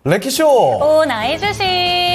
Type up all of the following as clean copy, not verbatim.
레키쇼! 오, 나의 주식.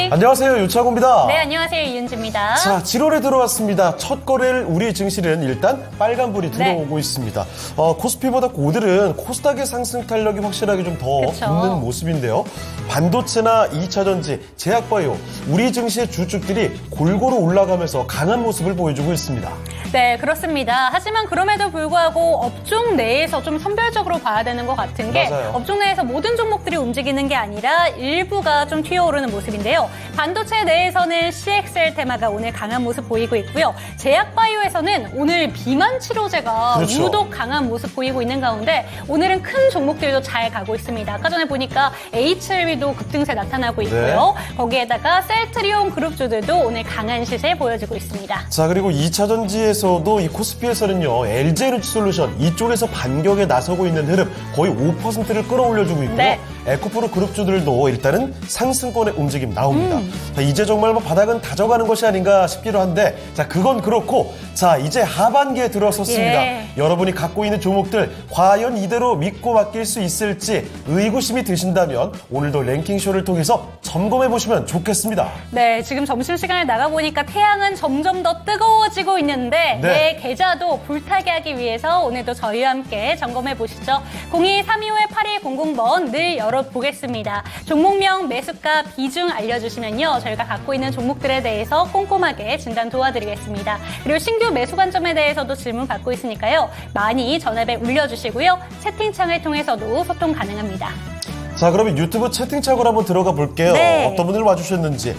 안녕하세요, 유창호입니다. 네, 안녕하세요, 이윤주입니다. 자, 7월에 들어왔습니다. 첫 거래일 우리 증시는 일단 빨간불이 들어오고 있습니다. 코스피보다 오늘은 코스닥의 상승 탄력이 확실하게 좀 더 붙는 모습인데요. 반도체나 2차전지, 제약바이오, 우리 증시의 주축들이 골고루 올라가면서 강한 모습을 보여주고 있습니다. 네, 그렇습니다. 하지만 그럼에도 불구하고 업종 내에서 좀 선별적으로 봐야 되는 것 같은 게 맞아요. 업종 내에서 모든 종목들이 움직이는 게 아니라 일부가 좀 튀어오르는 모습인데요. 반도체 내에서는 CXL 테마가 오늘 강한 모습 보이고 있고요. 제약바이오에서는 오늘 비만 치료제가 그렇죠. 유독 강한 모습 보이고 있는 가운데 오늘은 큰 종목들도 잘 가고 있습니다. 아까 전에 보니까 HLB도 급등세 나타나고 있고요. 네. 거기에다가 셀트리온 그룹주들도 오늘 강한 시세 보여주고 있습니다. 자, 그리고 2차전지에서도 이 코스피에서는요, LG에너지솔루션 이쪽에서 반격에 나서고 있는 흐름 거의 5%를 끌어올려주고 있고요. 네. 에코프로 그룹주들도 일단은 상승권의 움직임 나옵니다. 자, 이제 정말 바닥은 다져가는 것이 아닌가 싶기도 한데, 자, 그건 그렇고, 자, 이제 하반기에 들어섰습니다. 예. 여러분이 갖고 있는 종목들 과연 이대로 믿고 맡길 수 있을지 의구심이 드신다면 오늘도 랭킹쇼를 통해서 점검해 보시면 좋겠습니다. 네, 지금 점심시간에 나가보니까 태양은 점점 더 뜨거워지고 있는데 네. 내 계좌도 불타게 하기 위해서 오늘도 저희와 함께 점검해 보시죠. 02-325-8100번 늘 열어보겠습니다. 종목명, 매수가, 비중 알려주시면요. 저희가 갖고 있는 종목들에 대해서 꼼꼼하게 진단 도와드리겠습니다. 그리고 신규 매수 관점에 대해서도 질문 받고 있으니까요. 많이 전화벨 울려주시고요. 채팅창을 통해서도 소통 가능합니다. 자, 그러면 유튜브 채팅창으로 한번 들어가 볼게요. 네. 어떤 분들 와주셨는지.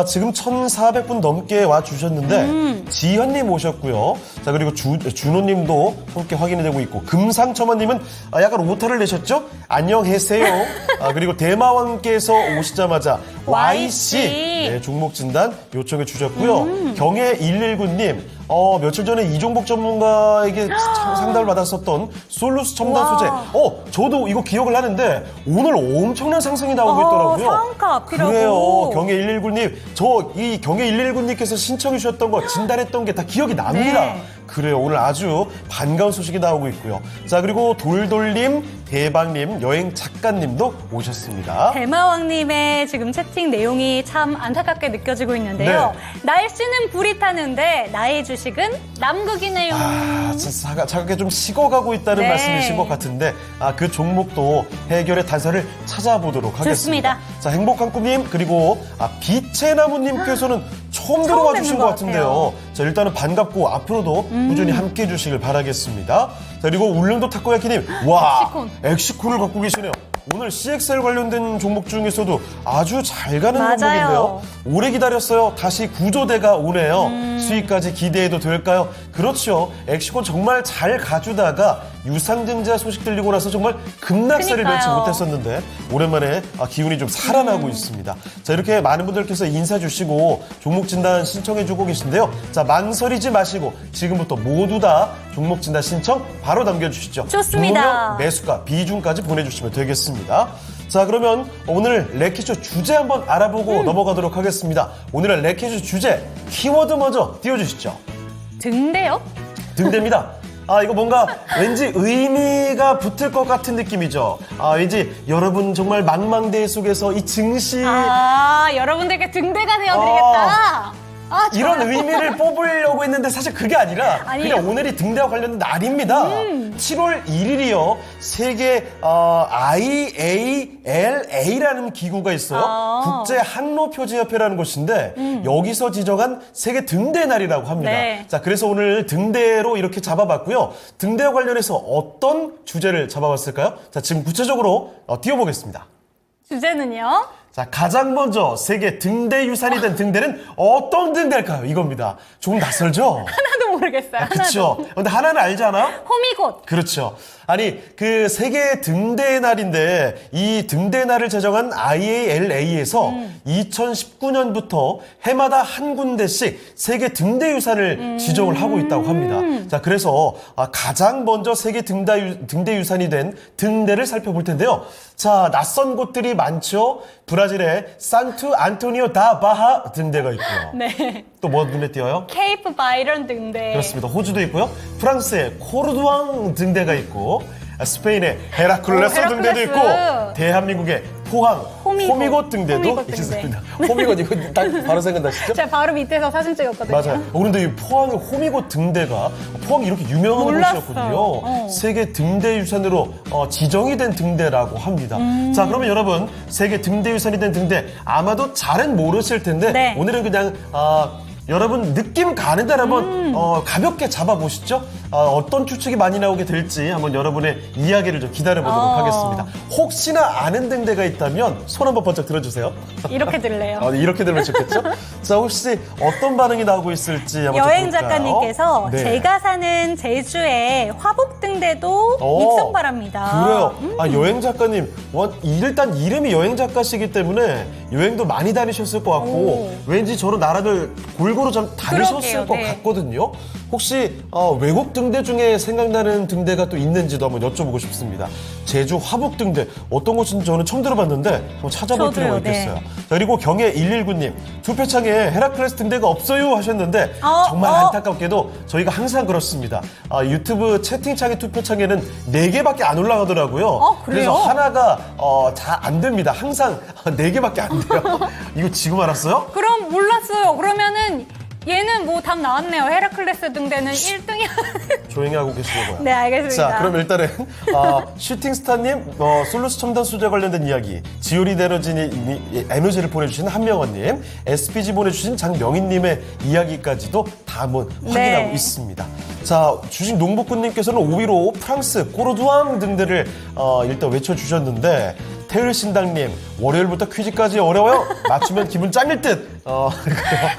지금 1,400분 넘게 와주셨는데, 지현님 오셨고요. 자, 그리고 준호님도 함께 확인이 되고 있고, 금상첨화님은 약간 오타를 내셨죠? 안녕하세요. 그리고 대마왕께서 오시자마자 YC 네, 종목 진단 요청해 주셨고요. 경혜119님, 며칠 전에 이종복 전문가에게 상담을 받았었던 솔루스 첨단 소재. 저도 이거 기억을 하는데 오늘 엄청난 상승이 나오고 있더라고요. 상한가 앞이라고. 그래요. 경혜119님. 이 경혜119님께서 신청해 주셨던 거 진단했던 게 다 기억이 납니다. 네. 그래요. 오늘 아주 반가운 소식이 나오고 있고요. 자, 그리고 돌돌님, 대박님, 여행 작가님도 오셨습니다. 대마왕님의 지금 채팅 내용이 참 안타깝게 느껴지고 있는데요. 네. 날씨는 불이 타는데 나의 주식은 남극이네요. 차갑게 좀 식어가고 있다는 네. 말씀이신 것 같은데, 그 종목도 해결의 단서를 찾아보도록 하겠습니다. 좋습니다. 자, 행복한 꿈님, 그리고 빛의 나무님께서는 처음 들어와 주신 것 같은데요. 자, 일단은 반갑고 앞으로도 꾸준히 함께 해주시길 바라겠습니다. 자, 그리고 울릉도 타코야키님, 와, 엑시콘을 갖고 계시네요. 오늘 CXL 관련된 종목 중에서도 아주 잘 가는 맞아요. 종목인데요. 오래 기다렸어요. 다시 구조대가 오네요. 수익까지 기대해도 될까요? 그렇죠. 엑시콘 정말 잘 가주다가 유상증자 소식 들리고 나서 정말 급락세를 면치 그러니까요. 못했었는데 오랜만에 기운이 좀 살아나고 있습니다. 자, 이렇게 많은 분들께서 인사 주시고 종목 진단 신청해주고 계신데요. 자, 망설이지 마시고 지금부터 모두 다 종목 진단 신청 바로 남겨주시죠. 좋습니다. 종목명, 매수가, 비중까지 보내주시면 되겠습니다. 자, 그러면 오늘 레키쇼 주제 한번 알아보고 넘어가도록 하겠습니다. 오늘의 레키쇼 주제 키워드 먼저 띄워주시죠. 등대요? 등대입니다. 이거 뭔가 왠지 의미가 붙을 것 같은 느낌이죠. 왠지 여러분 정말 망망대해 속에서 이 증시 여러분들께 등대가 되어드리겠다. 이런 의미를 뽑으려고 했는데 사실 그게 아니라 아니에요. 그냥 오늘이 등대와 관련된 날입니다. 7월 1일이요. 세계 IALA라는 기구가 있어요. 국제 항로표제협회라는 곳인데 여기서 지정한 세계 등대 날이라고 합니다. 네. 자, 그래서 오늘 등대로 이렇게 잡아봤고요. 등대와 관련해서 어떤 주제를 잡아봤을까요? 자, 지금 구체적으로 띄워보겠습니다. 주제는요? 자, 가장 먼저 세계 등대 유산이 된 등대는 어떤 등대일까요? 이겁니다. 조금 낯설죠? 하나도 모르겠어요. 그렇죠. 근데 하나는 알잖아요? 호미곶. 그렇죠. 아니, 그 세계 등대 날인데 이 등대 날을 제정한 IALA에서 2019년부터 해마다 한 군데씩 세계 등대 유산을 지정을 하고 있다고 합니다. 자, 그래서 가장 먼저 세계 등대 유산이 된 등대를 살펴볼 텐데요. 자, 낯선 곳들이 많죠. 브라질의 산투 안토니오 다 바하 등대가 있고요. 네. 또 뭐 눈에 띄어요? 케이프 바이런 등대. 그렇습니다. 호주도 있고요. 프랑스의 코르두앙 등대가 있고, 스페인의 헤라클레스 등대도 있고, 대한민국의 포항 호미곶 등대도 호미곶 등대. 있습니다. 호미곶 이거 딱 바로 생각나시죠? 제가 바로 밑에서 사진 찍었거든요. 맞아요. 그런데 이 포항의 호미곶 등대가 포항이 이렇게 유명한 몰랐어요. 곳이었거든요. 세계 등대 유산으로 지정이 된 등대라고 합니다. 자, 그러면 여러분 세계 등대 유산이 된 등대 아마도 잘은 모르실 텐데 네. 오늘은 그냥 여러분 느낌 가는 대로 한번 가볍게 잡아보시죠. 어떤 추측이 많이 나오게 될지 한번 여러분의 이야기를 좀 기다려보도록 하겠습니다. 혹시나 아는 등대가 있다면 손 한번 번쩍 들어주세요. 이렇게 들래요. 이렇게 들으면 좋겠죠? 자, 혹시 어떤 반응이 나오고 있을지 한번 여행 좀 볼까요? 작가님께서 네. 제가 사는 제주의 화북등대도 입성 바랍니다. 그래요. 여행 작가님, 일단 이름이 여행 작가시기 때문에 여행도 많이 다니셨을 것 같고 왠지 저런 나라를 골고루 좀 다니셨을 그러게요, 것 네. 같거든요. 혹시 외국 등대 중에 생각나는 등대가 또 있는지도 한번 여쭤보고 싶습니다. 제주 화북 등대 어떤 곳인지 저는 처음 들어봤는데 한번 찾아볼 저도요, 필요가 있겠어요. 네. 자, 그리고 경혜 119님 투표창에 헤라클레스 등대가 없어요 하셨는데 정말 안타깝게도 저희가 항상 그렇습니다. 유튜브 채팅창의 투표창에는 4개밖에 안 올라가더라고요. 그래요? 그래서 하나가 잘 안 됩니다. 항상 4개밖에 안 돼요. 이거 지금 알았어요? 그럼 몰랐어요. 그러면은 얘는 뭐 답 나왔네요. 헤라클레스 등대는 1등이야. 조용히 하고 계시려고요. 네, 알겠습니다. 자, 그럼 일단은 슈팅스타님 솔루스 첨단 소재 관련된 이야기, 지오리 데러진이 에너지를 보내주신 한명원님, SPG 보내주신 장명희님의 이야기까지도 다 한번 확인하고 있습니다. 자, 주식 농복군님께서는 5위로 프랑스 꼬르두앙 등대를 일단 외쳐주셨는데 태율신당님 월요일부터 퀴즈까지 어려워요. 맞추면 기분 짱일 듯.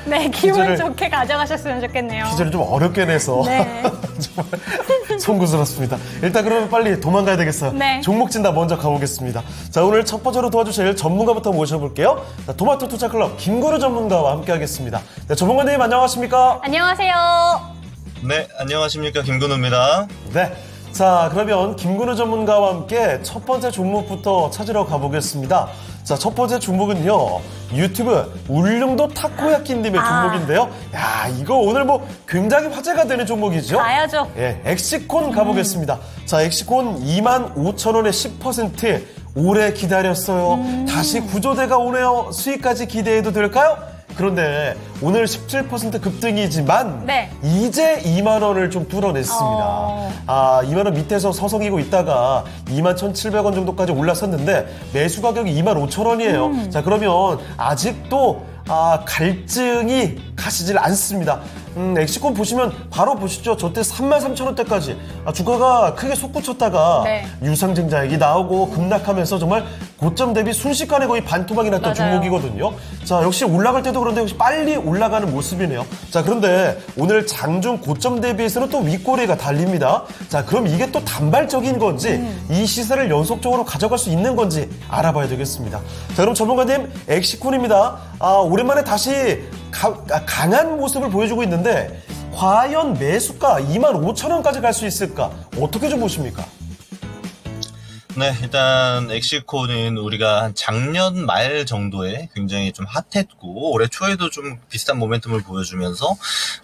네, 기분 퀴즈를- 좋게 가져가셨으면 좋겠네요. 퀴즈를 좀 어렵게 내서 네. 정말 송구스럽습니다. 일단 그러면 빨리 도망가야 되겠어요. 네. 종목 진단 먼저 가보겠습니다. 자, 오늘 첫 번째로 도와주실 전문가부터 모셔볼게요. 자, 토마토 투자클럽 김건우 전문가와 함께하겠습니다. 네, 전문가님 안녕하십니까? 안녕하세요. 네, 안녕하십니까. 김근우입니다. 네. 자, 그러면 김근우 전문가와 함께 첫 번째 종목부터 찾으러 가보겠습니다. 자, 첫 번째 종목은요. 유튜브 울릉도 타코야키님의 종목인데요. 야, 이거 오늘 뭐 굉장히 화제가 되는 종목이죠. 가야죠. 예, 엑시콘 가보겠습니다. 자, 엑시콘 25,000원에 10% 오래 기다렸어요. 다시 구조대가 오네요. 수익까지 기대해도 될까요? 그런데 오늘 17% 급등이지만 네. 이제 2만 원을 좀 뚫어냈습니다. 2만 원 밑에서 서성이고 있다가 21,700원 정도까지 올랐었는데 매수 가격이 25,000원이에요. 자, 그러면 아직도 갈증이 가시질 않습니다. 엑시콘 보시면 바로 보시죠. 저때 33,000원대까지 주가가 크게 솟구쳤다가 네. 유상증자액이 나오고 급락하면서 정말 고점 대비 순식간에 거의 반토막이 났던 맞아요. 종목이거든요. 자, 역시 올라갈 때도 그런데 역시 빨리 올라가는 모습이네요. 자, 그런데 오늘 장중 고점 대비해서는 또 윗꼬리가 달립니다. 자, 그럼 이게 또 단발적인 건지 이 시세를 연속적으로 가져갈 수 있는 건지 알아봐야 되겠습니다. 자, 그럼 전문가님 엑시콘입니다. 오랜만에 다시 강한 모습을 보여주고 있는데 과연 매수가 25,000원까지 갈 수 있을까? 어떻게 좀 보십니까? 네, 일단 엑시콘은 우리가 한 작년 말 정도에 굉장히 좀 핫했고 올해 초에도 좀 비슷한 모멘텀을 보여주면서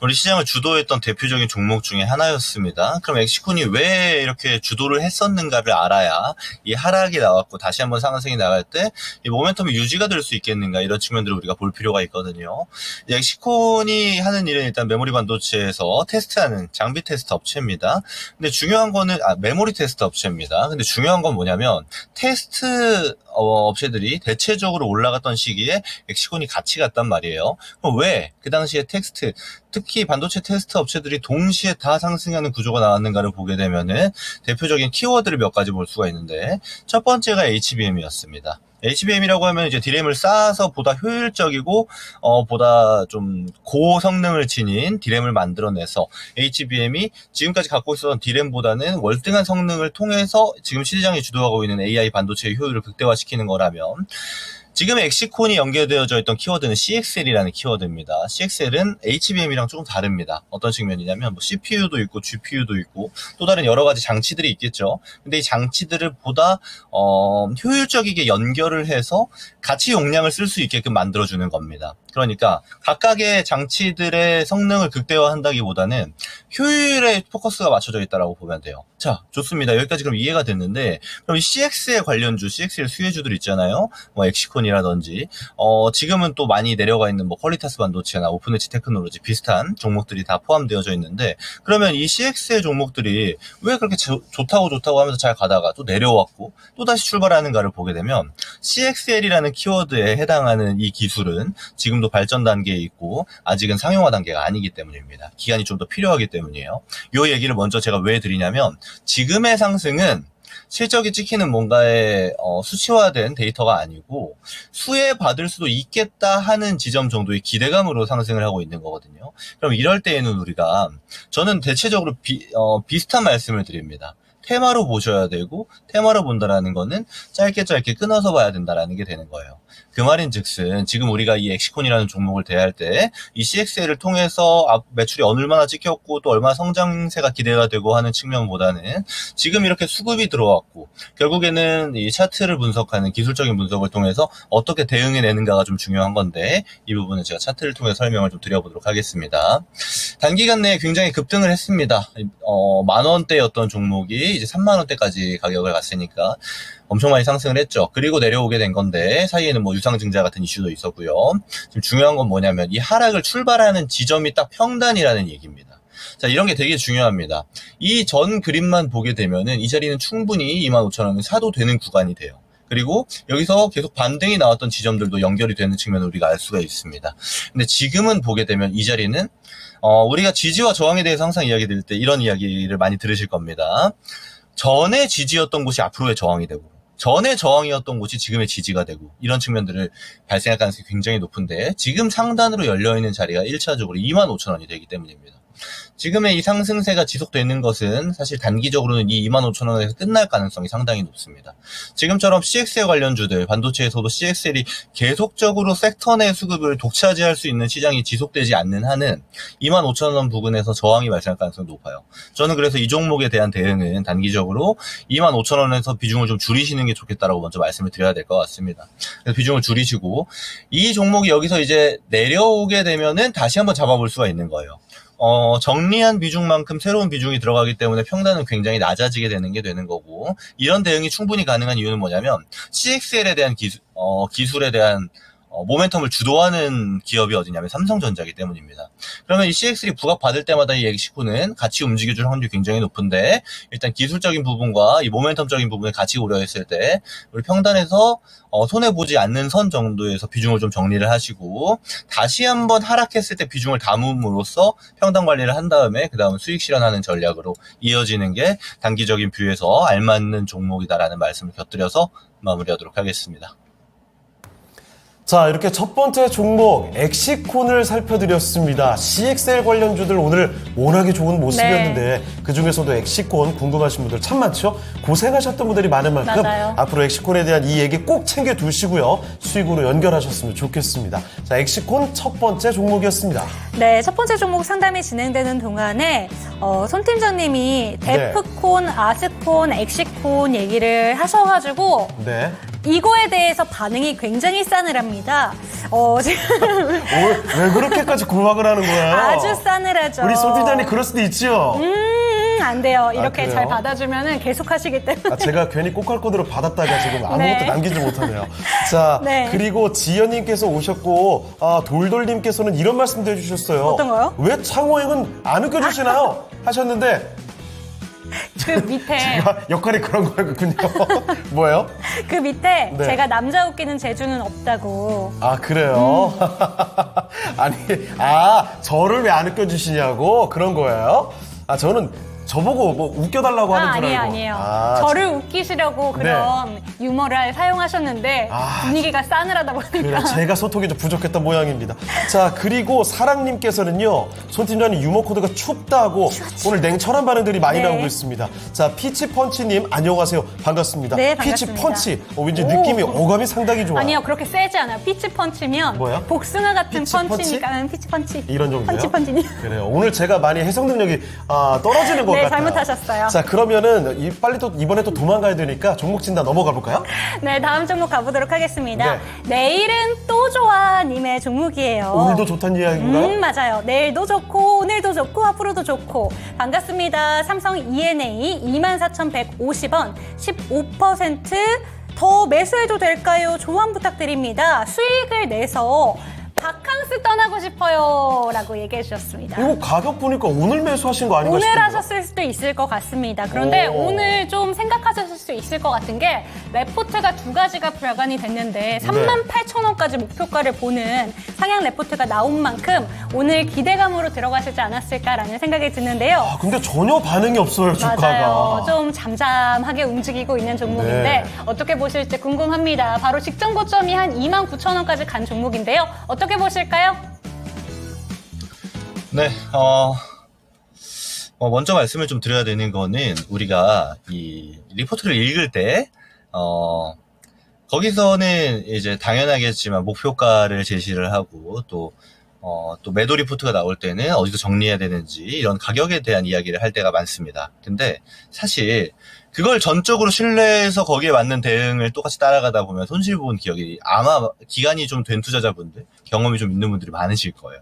우리 시장을 주도했던 대표적인 종목 중에 하나였습니다. 그럼 엑시콘이 왜 이렇게 주도를 했었는가를 알아야 이 하락이 나왔고 다시 한번 상승이 나갈 때 이 모멘텀이 유지가 될 수 있겠는가 이런 측면들을 우리가 볼 필요가 있거든요. 엑시콘이 하는 일은 일단 메모리 반도체에서 테스트하는 장비 테스트 업체입니다. 근데 중요한 거는 메모리 테스트 업체입니다. 근데 중요한 건 뭐냐면 테스트 업체들이 대체적으로 올라갔던 시기에 엑시콘이 같이 갔단 말이에요. 그럼 왜 그 당시에 특히 반도체 테스트 업체들이 동시에 다 상승하는 구조가 나왔는가를 보게 되면은 대표적인 키워드를 몇 가지 볼 수가 있는데 첫 번째가 HBM이었습니다. HBM이라고 하면 이제 디램을 쌓아서 보다 효율적이고 보다 좀 고성능을 지닌 디램을 만들어내서 HBM이 지금까지 갖고 있었던 디램보다는 월등한 성능을 통해서 지금 시장이 주도하고 있는 AI 반도체의 효율을 극대화시키는 거라면 지금 엑시콘이 연결되어져 있던 키워드는 CXL이라는 키워드입니다. CXL은 HBM이랑 조금 다릅니다. 어떤 측면이냐면 뭐 CPU도 있고 GPU도 있고 또 다른 여러 가지 장치들이 있겠죠. 근데 이 장치들을 보다 효율적이게 연결을 해서 같이 용량을 쓸 수 있게끔 만들어주는 겁니다. 그러니까 각각의 장치들의 성능을 극대화한다기보다는 효율에 포커스가 맞춰져 있다고 보면 돼요. 자, 좋습니다. 여기까지 그럼 이해가 됐는데 그럼 이 CXL 관련주, CXL 수혜주들 있잖아요. 뭐 엑시콘 엑시콘이라든지 지금은 또 많이 내려가 있는 뭐 퀄리타스 반도체나 오픈엣지 테크놀로지 비슷한 종목들이 다 포함되어져 있는데, 그러면 이 CX의 종목들이 왜 그렇게 좋다고 하면서 잘 가다가 또 내려왔고 또 다시 출발하는가를 보게 되면, CXL이라는 키워드에 해당하는 이 기술은 지금도 발전 단계에 있고 아직은 상용화 단계가 아니기 때문입니다. 기간이 좀 더 필요하기 때문이에요. 이 얘기를 먼저 제가 왜 드리냐면, 지금의 상승은 실적이 찍히는 뭔가의 수치화된 데이터가 아니고 수혜받을 수도 있겠다 하는 지점 정도의 기대감으로 상승을 하고 있는 거거든요. 그럼 이럴 때에는 우리가, 저는 대체적으로 비슷한 말씀을 드립니다. 테마로 보셔야 되고, 테마로 본다라는 거는 짧게 끊어서 봐야 된다라는 게 되는 거예요. 그 말인즉슨 지금 우리가 이 엑시콘이라는 종목을 대할 때 이 CXL을 통해서 매출이 얼마나 찍혔고 또 얼마나 성장세가 기대가 되고 하는 측면보다는, 지금 이렇게 수급이 들어왔고 결국에는 이 차트를 분석하는 기술적인 분석을 통해서 어떻게 대응해내는가가 좀 중요한 건데, 이 부분은 제가 차트를 통해 설명을 좀 드려보도록 하겠습니다. 단기간 내에 굉장히 급등을 했습니다. 10,000원대였던 종목이 이제 30,000원대까지 가격을 갔으니까 엄청 많이 상승을 했죠. 그리고 내려오게 된 건데, 사이에는 뭐 유상증자 같은 이슈도 있었고요. 지금 중요한 건 뭐냐면 이 하락을 출발하는 지점이 딱 평단이라는 얘기입니다. 자, 이런 게 되게 중요합니다. 이 전 그림만 보게 되면은 이 자리는 충분히 25,000원을 사도 되는 구간이 돼요. 그리고 여기서 계속 반등이 나왔던 지점들도 연결이 되는 측면을 우리가 알 수가 있습니다. 근데 지금은 보게 되면 이 자리는 우리가 지지와 저항에 대해서 항상 이야기 드릴 때 이런 이야기를 많이 들으실 겁니다. 전에 지지였던 곳이 앞으로의 저항이 되고, 전에 저항이었던 곳이 지금의 지지가 되고, 이런 측면들을 발생할 가능성이 굉장히 높은데, 지금 상단으로 열려있는 자리가 1차적으로 25,000원이 되기 때문입니다. 지금의 이 상승세가 지속되는 것은 사실 단기적으로는 이 25,000원에서 끝날 가능성이 상당히 높습니다. 지금처럼 CXL 관련주들, 반도체에서도 CXL이 계속적으로 섹터 내 수급을 독차지할 수 있는 시장이 지속되지 않는 한은 25,000원 부근에서 저항이 발생할 가능성이 높아요. 저는 그래서 이 종목에 대한 대응은 단기적으로 25,000원에서 비중을 좀 줄이시는 게 좋겠다라고 먼저 말씀을 드려야 될 것 같습니다. 그래서 비중을 줄이시고, 이 종목이 여기서 이제 내려오게 되면은 다시 한번 잡아볼 수가 있는 거예요. 정리한 비중만큼 새로운 비중이 들어가기 때문에 평단은 굉장히 낮아지게 되는 게 되는 거고, 이런 대응이 충분히 가능한 이유는 뭐냐면, CXL에 대한 기술에 대한 모멘텀을 주도하는 기업이 어디냐면 삼성전자이기 때문입니다. 그러면 이 CXL이 부각받을 때마다 이 엑시코는 같이 움직여줄 확률이 굉장히 높은데, 일단 기술적인 부분과 이 모멘텀적인 부분을 같이 고려했을 때 우리 평단에서 손해보지 않는 선 정도에서 비중을 좀 정리를 하시고, 다시 한번 하락했을 때 비중을 담음으로써 평단 관리를 한 다음에 그 다음 수익 실현하는 전략으로 이어지는 게 단기적인 뷰에서 알맞는 종목이다라는 말씀을 곁들여서 마무리하도록 하겠습니다. 자, 이렇게 첫 번째 종목 엑시콘을 살펴드렸습니다. CXL 관련주들 오늘 워낙에 좋은 모습이었는데 그중에서도 엑시콘 궁금하신 분들 참 많죠? 고생하셨던 분들이 많은 만큼 맞아요. 앞으로 엑시콘에 대한 이 얘기 꼭 챙겨두시고요. 수익으로 연결하셨으면 좋겠습니다. 자, 엑시콘 첫 번째 종목이었습니다. 네, 첫 번째 종목 상담이 진행되는 동안에 손 팀장님이 데프콘, 아스콘, 엑시콘 얘기를 하셔가지고 네. 이거에 대해서 반응이 굉장히 싸늘합니다. 지금 왜 그렇게까지 구박을 하는 거예요? 아주 싸늘하죠. 우리 손 팀장님 그럴 수도 있지요. 안 돼요. 이렇게 그래요? 잘 받아주면은 계속 하시기 때문에. 제가 괜히 꼬깔코드로 받았다가 지금 아무것도 네. 남기지 못하네요. 자, 네. 그리고 지연님께서 오셨고, 돌돌님께서는 이런 말씀도 해주셨어요. 어떤 거요? 왜 창호행은 안 웃겨주시나요? 하셨는데, 그 밑에 역할이 그런 거였군요. 뭐예요? 그 밑에 네. 제가 남자 웃기는 재주는 없다고. 아, 그래요? 아니, 저를 왜 안 웃겨주시냐고? 그런 거예요? 저는 저보고 뭐 웃겨달라고 하는 줄 알고. 아니에요. 저를 웃기시려고 그런 유머를 사용하셨는데 분위기가 싸늘하다 보니까. 그래, 제가 소통이 좀 부족했던 모양입니다. 자, 그리고 사랑님께서는요, 손 팀장님 유머 코드가 춥다고 오늘 냉철한 반응들이 많이 네. 나오고 있습니다. 자, 피치펀치님 안녕하세요. 반갑습니다. 네, 반갑습니다. 피치펀치. 왠지 느낌이 어감이 상당히 좋아요. 아니요, 그렇게 세지 않아요. 피치펀치면 뭐요? 복숭아 같은 피치펀치? 펀치니까는 피치펀치. 이런 정도요? 펀치펀치니. 그래요. 오늘 제가 많이 해석 능력이 떨어지는 것 네, 같아요. 잘못하셨어요. 자, 그러면은 빨리 또 이번에 또 도망가야 되니까 종목 진단 넘어가 볼까요? 네, 다음 종목 가보도록 하겠습니다. 네. 내일은 또 좋아 님의 종목이에요. 오늘도 좋다는 이야기인가요? 맞아요. 내일도 좋고 오늘도 좋고 앞으로도 좋고. 반갑습니다. 삼성 ENA 24,150원 15% 더 매수해도 될까요? 조언 부탁드립니다. 수익을 내서 바캉스 떠나고 싶어요 라고 얘기해 주셨습니다. 이거 가격 보니까 오늘 매수하신 거 아닌가 오늘 싶은데요? 하셨을 수도 있을 것 같습니다. 그런데 오. 오늘 좀 생각하셨을 수 있을 것 같은 게 레포트가 두 가지가 발간이 됐는데 38,000원까지 목표가를 보는 상향 레포트가 나온 만큼 오늘 기대감으로 들어가시지 않았을까라는 생각이 드는데요. 아, 근데 전혀 반응이 없어요, 주가가. 맞아요. 좀 잠잠하게 움직이고 있는 종목인데 네. 어떻게 보실지 궁금합니다. 바로 직전 고점이 한 29,000원까지 간 종목인데요. 어떻게 보실까요? 네, 먼저 말씀을 좀 드려야 되는 거는 우리가 이 리포트를 읽을 때, 거기서는 이제 당연하겠지만 목표가를 제시를 하고 또 매도 리포트가 나올 때는 어디서 정리해야 되는지 이런 가격에 대한 이야기를 할 때가 많습니다. 근데 사실 그걸 전적으로 신뢰해서 거기에 맞는 대응을 똑같이 따라가다 보면 손실 본 기억이 아마 기간이 좀 된 투자자분들, 경험이 좀 있는 분들이 많으실 거예요.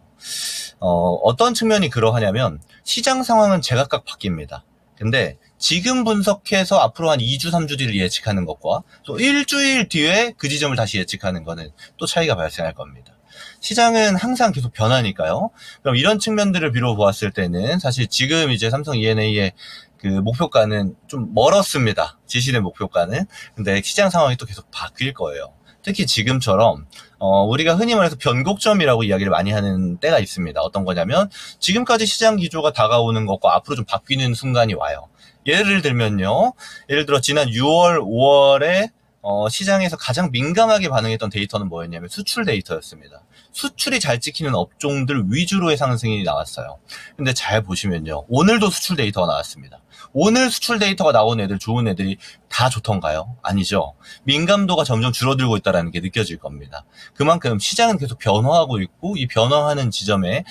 어떤 측면이 그러하냐면 시장 상황은 제각각 바뀝니다. 근데 지금 분석해서 앞으로 한 2주, 3주 뒤를 예측하는 것과 또 일주일 뒤에 그 지점을 다시 예측하는 거는 또 차이가 발생할 겁니다. 시장은 항상 계속 변하니까요. 그럼 이런 측면들을 비롯 보았을 때는 사실 지금 이제 삼성 E&A의 그 목표가는 좀 멀었습니다. 지시된 목표가는. 근데 시장 상황이 또 계속 바뀔 거예요. 특히 지금처럼 우리가 흔히 말해서 변곡점이라고 이야기를 많이 하는 때가 있습니다. 어떤 거냐면 지금까지 시장 기조가 다가오는 것과 앞으로 좀 바뀌는 순간이 와요. 예를 들면요. 예를 들어 지난 6월, 5월에 시장에서 가장 민감하게 반응했던 데이터는 뭐였냐면 수출 데이터였습니다. 수출이 잘 찍히는 업종들 위주로의 상승이 나왔어요. 근데 잘 보시면요. 오늘도 수출 데이터가 나왔습니다. 오늘 수출 데이터가 나온 애들, 좋은 애들이 다 좋던가요? 아니죠. 민감도가 점점 줄어들고 있다는 게 느껴질 겁니다. 그만큼 시장은 계속 변화하고 있고 이 변화하는 지점에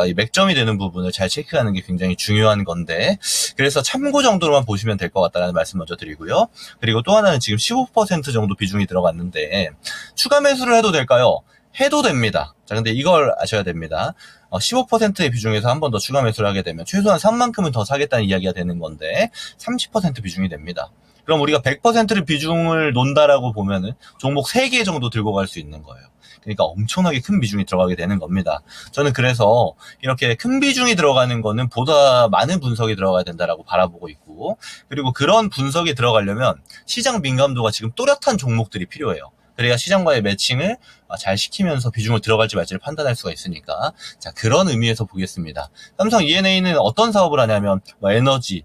이 맥점이 되는 부분을 잘 체크하는 게 굉장히 중요한 건데 그래서 참고 정도로만 보시면 될 것 같다는 말씀 먼저 드리고요. 그리고 또 하나는 지금 15% 정도 비중이 들어갔는데 추가 매수를 해도 될까요? 해도 됩니다. 자, 근데 이걸 아셔야 됩니다. 15%의 비중에서 한 번 더 추가 매수를 하게 되면 최소한 3만큼은 더 사겠다는 이야기가 되는 건데 30% 비중이 됩니다. 그럼 우리가 100%를 비중을 논다라고 보면은 종목 3개 정도 들고 갈 수 있는 거예요. 그러니까 엄청나게 큰 비중이 들어가게 되는 겁니다. 저는 그래서 이렇게 큰 비중이 들어가는 거는 보다 많은 분석이 들어가야 된다라고 바라보고 있고 그리고 그런 분석이 들어가려면 시장 민감도가 지금 또렷한 종목들이 필요해요. 그래야 시장과의 매칭을 잘 시키면서 비중을 들어갈지 말지를 판단할 수가 있으니까 자 그런 의미에서 보겠습니다. 삼성 E&A는 어떤 사업을 하냐면 에너지,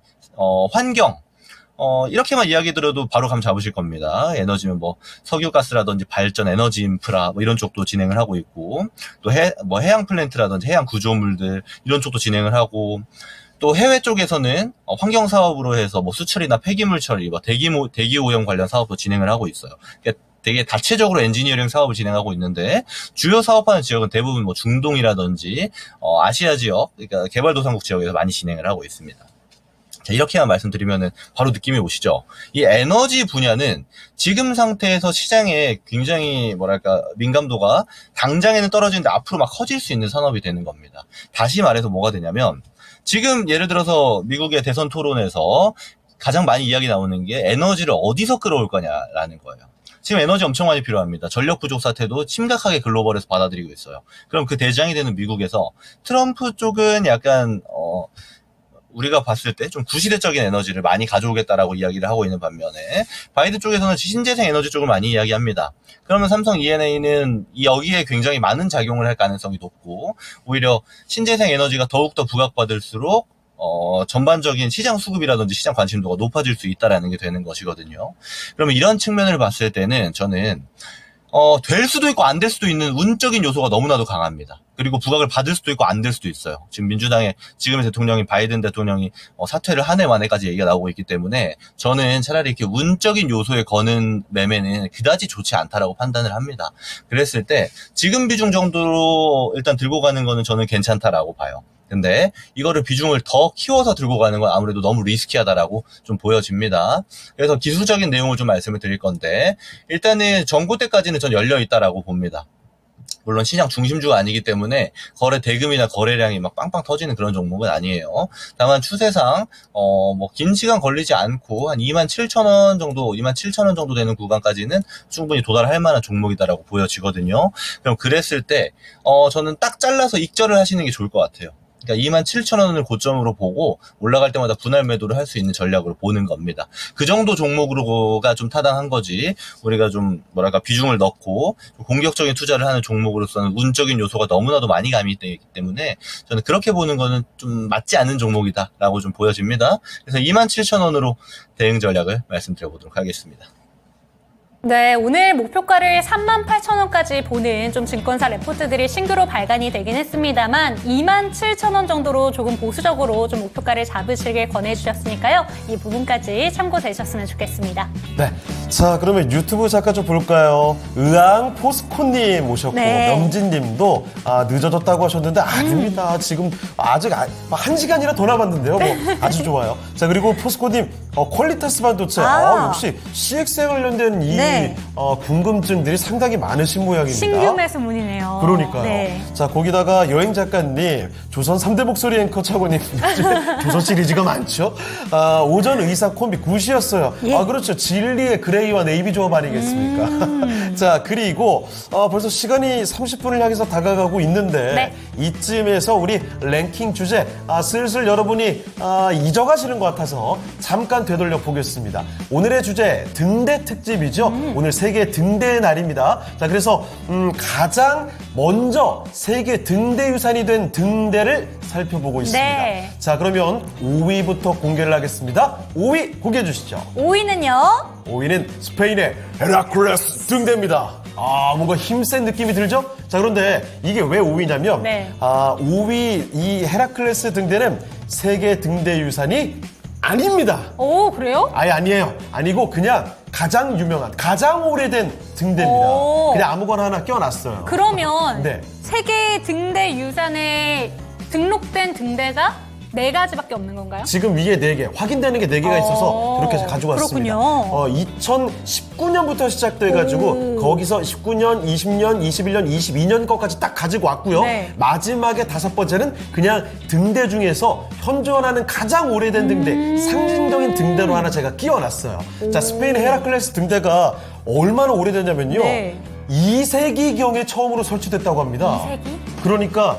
환경 이렇게만 이야기 들어도 바로 감 잡으실 겁니다. 에너지면 석유가스라든지 발전, 에너지 인프라 이런 쪽도 진행을 하고 있고 또 해양 플랜트라든지 해양 구조물들 이런 쪽도 진행을 하고 또 해외 쪽에서는 환경 사업으로 해서 수출이나 폐기물 처리, 대기 오염 관련 사업도 진행을 하고 있어요. 그러니까 되게 다체적으로 엔지니어링 사업을 진행하고 있는데 주요 사업하는 지역은 대부분 중동이라든지 아시아 지역, 그러니까 개발도상국 지역에서 많이 진행을 하고 있습니다. 자, 이렇게만 말씀드리면은 바로 느낌이 오시죠? 이 에너지 분야는 지금 상태에서 시장에 굉장히 민감도가 당장에는 떨어지는데 앞으로 막 커질 수 있는 산업이 되는 겁니다. 다시 말해서 뭐가 되냐면 지금 예를 들어서 미국의 대선 토론에서 가장 많이 이야기 나오는 게 에너지를 어디서 끌어올 거냐라는 거예요. 지금 에너지 엄청 많이 필요합니다. 전력 부족 사태도 심각하게 글로벌에서 받아들이고 있어요. 그럼 그 대장이 되는 미국에서 트럼프 쪽은 약간 우리가 봤을 때 좀 구시대적인 에너지를 많이 가져오겠다라고 이야기를 하고 있는 반면에 바이든 쪽에서는 신재생 에너지 쪽을 많이 이야기합니다. 그러면 삼성 E&A는 여기에 굉장히 많은 작용을 할 가능성이 높고 오히려 신재생 에너지가 더욱더 부각받을수록 전반적인 시장 수급이라든지 시장 관심도가 높아질 수 있다라는 게 되는 것이거든요. 그러면 이런 측면을 봤을 때는 저는 될 수도 있고 안 될 수도 있는 운적인 요소가 너무나도 강합니다. 그리고 부각을 받을 수도 있고 안 될 수도 있어요. 지금 민주당의 지금의 대통령인 바이든 대통령이 사퇴를 한 해 만에까지 얘기가 나오고 있기 때문에 저는 차라리 이렇게 운적인 요소에 거는 매매는 그다지 좋지 않다라고 판단을 합니다. 그랬을 때 지금 비중 정도로 일단 들고 가는 거는 저는 괜찮다라고 봐요. 근데 이거를 비중을 더 키워서 들고 가는 건 아무래도 너무 리스키하다라고 좀 보여집니다. 그래서 기술적인 내용을 좀 말씀을 드릴 건데 일단은 전고 때까지는 전 열려 있다라고 봅니다. 물론 시장 중심주가 아니기 때문에 거래 대금이나 거래량이 막 빵빵 터지는 그런 종목은 아니에요. 다만 추세상 뭐 긴 시간 걸리지 않고 한 27,000원 정도, 27,000원 정도 되는 구간까지는 충분히 도달할 만한 종목이다라고 보여지거든요. 그럼 그랬을 때 저는 딱 잘라서 익절을 하시는 게 좋을 것 같아요. 그러니까 27,000원을 고점으로 보고 올라갈 때마다 분할 매도를 할 수 있는 전략으로 보는 겁니다. 그 정도 종목으로가 좀 타당한 거지, 우리가 좀 뭐랄까 비중을 넣고 공격적인 투자를 하는 종목으로서는 운적인 요소가 너무나도 많이 가미되기 때문에 저는 그렇게 보는 거는 좀 맞지 않는 종목이다라고 좀 보여집니다. 그래서 27,000원으로 대응 전략을 말씀드려보도록 하겠습니다. 네, 오늘 목표가를 38,000원까지 보는 좀 증권사 레포트들이 신규로 발간이 되긴 했습니다만 27,000원 정도로 조금 보수적으로 좀 목표가를 잡으시길 권해주셨으니까요. 이 부분까지 참고되셨으면 좋겠습니다. 네. 자, 그러면 유튜브 잠깐 좀 볼까요? 의왕 포스코님 오셨고, 네. 명진님도 늦어졌다고 하셨는데 아닙니다. 지금 아직 1시간이나 더 남았는데요. 뭐 아주 좋아요. 자, 그리고 포스코님 퀄리타스 반도체 역시 CX에 관련된 이 네. 궁금증들이 상당히 많으신 모양입니다. 신규 매수문이네요. 그러니까요. 네. 자, 거기다가 여행 작가님, 조선 3대 목소리 앵커 차고님, 조선 시리즈가 많죠? 오전 의상 콤비 굿이었어요. 예. 그렇죠. 진리의 그레이와 네이비 조합 아니겠습니까? 자, 그리고 벌써 시간이 30분을 향해서 다가가고 있는데 네. 이쯤에서 우리 랭킹 주제 슬슬 여러분이 잊어가시는 것 같아서 잠깐 되돌려 보겠습니다. 오늘의 주제 등대 특집이죠. 오늘 세계 등대의 날입니다. 자, 그래서 가장 먼저 세계 등대 유산이 된 등대를 살펴보고 있습니다. 네. 자, 그러면 5위부터 공개를 하겠습니다. 5위 공개해 주시죠. 5위는요. 5위는 스페인의 헤라클레스 등대입니다. 뭔가 힘센 느낌이 들죠? 자, 그런데 이게 왜 5위냐면, 네. 5위 이 헤라클레스 등대는 세계 등대 유산이 아닙니다. 오, 그래요? 아예 아니에요. 아니고 그냥 가장 유명한, 가장 오래된 등대입니다. 오. 그냥 아무거나 하나 껴놨어요. 그러면 네. 세계 등대 유산에 등록된 등대가 4가지밖에 없는 건가요? 지금 위에 4개, 확인되는 게 4개가 있어서 그렇게 가져왔습니다. 그렇군요. 2019년부터 시작돼가지고 거기서 19년, 20년, 21년, 22년 것까지 딱 가지고 왔고요. 네. 마지막에 5번째는 그냥 등대 중에서 현존하는 가장 오래된 등대, 상징적인 등대로 하나 제가 끼워놨어요. 자, 스페인 헤라클레스 등대가 얼마나 오래됐냐면요. 네. 2세기경에 처음으로 설치됐다고 합니다. 2세기? 그러니까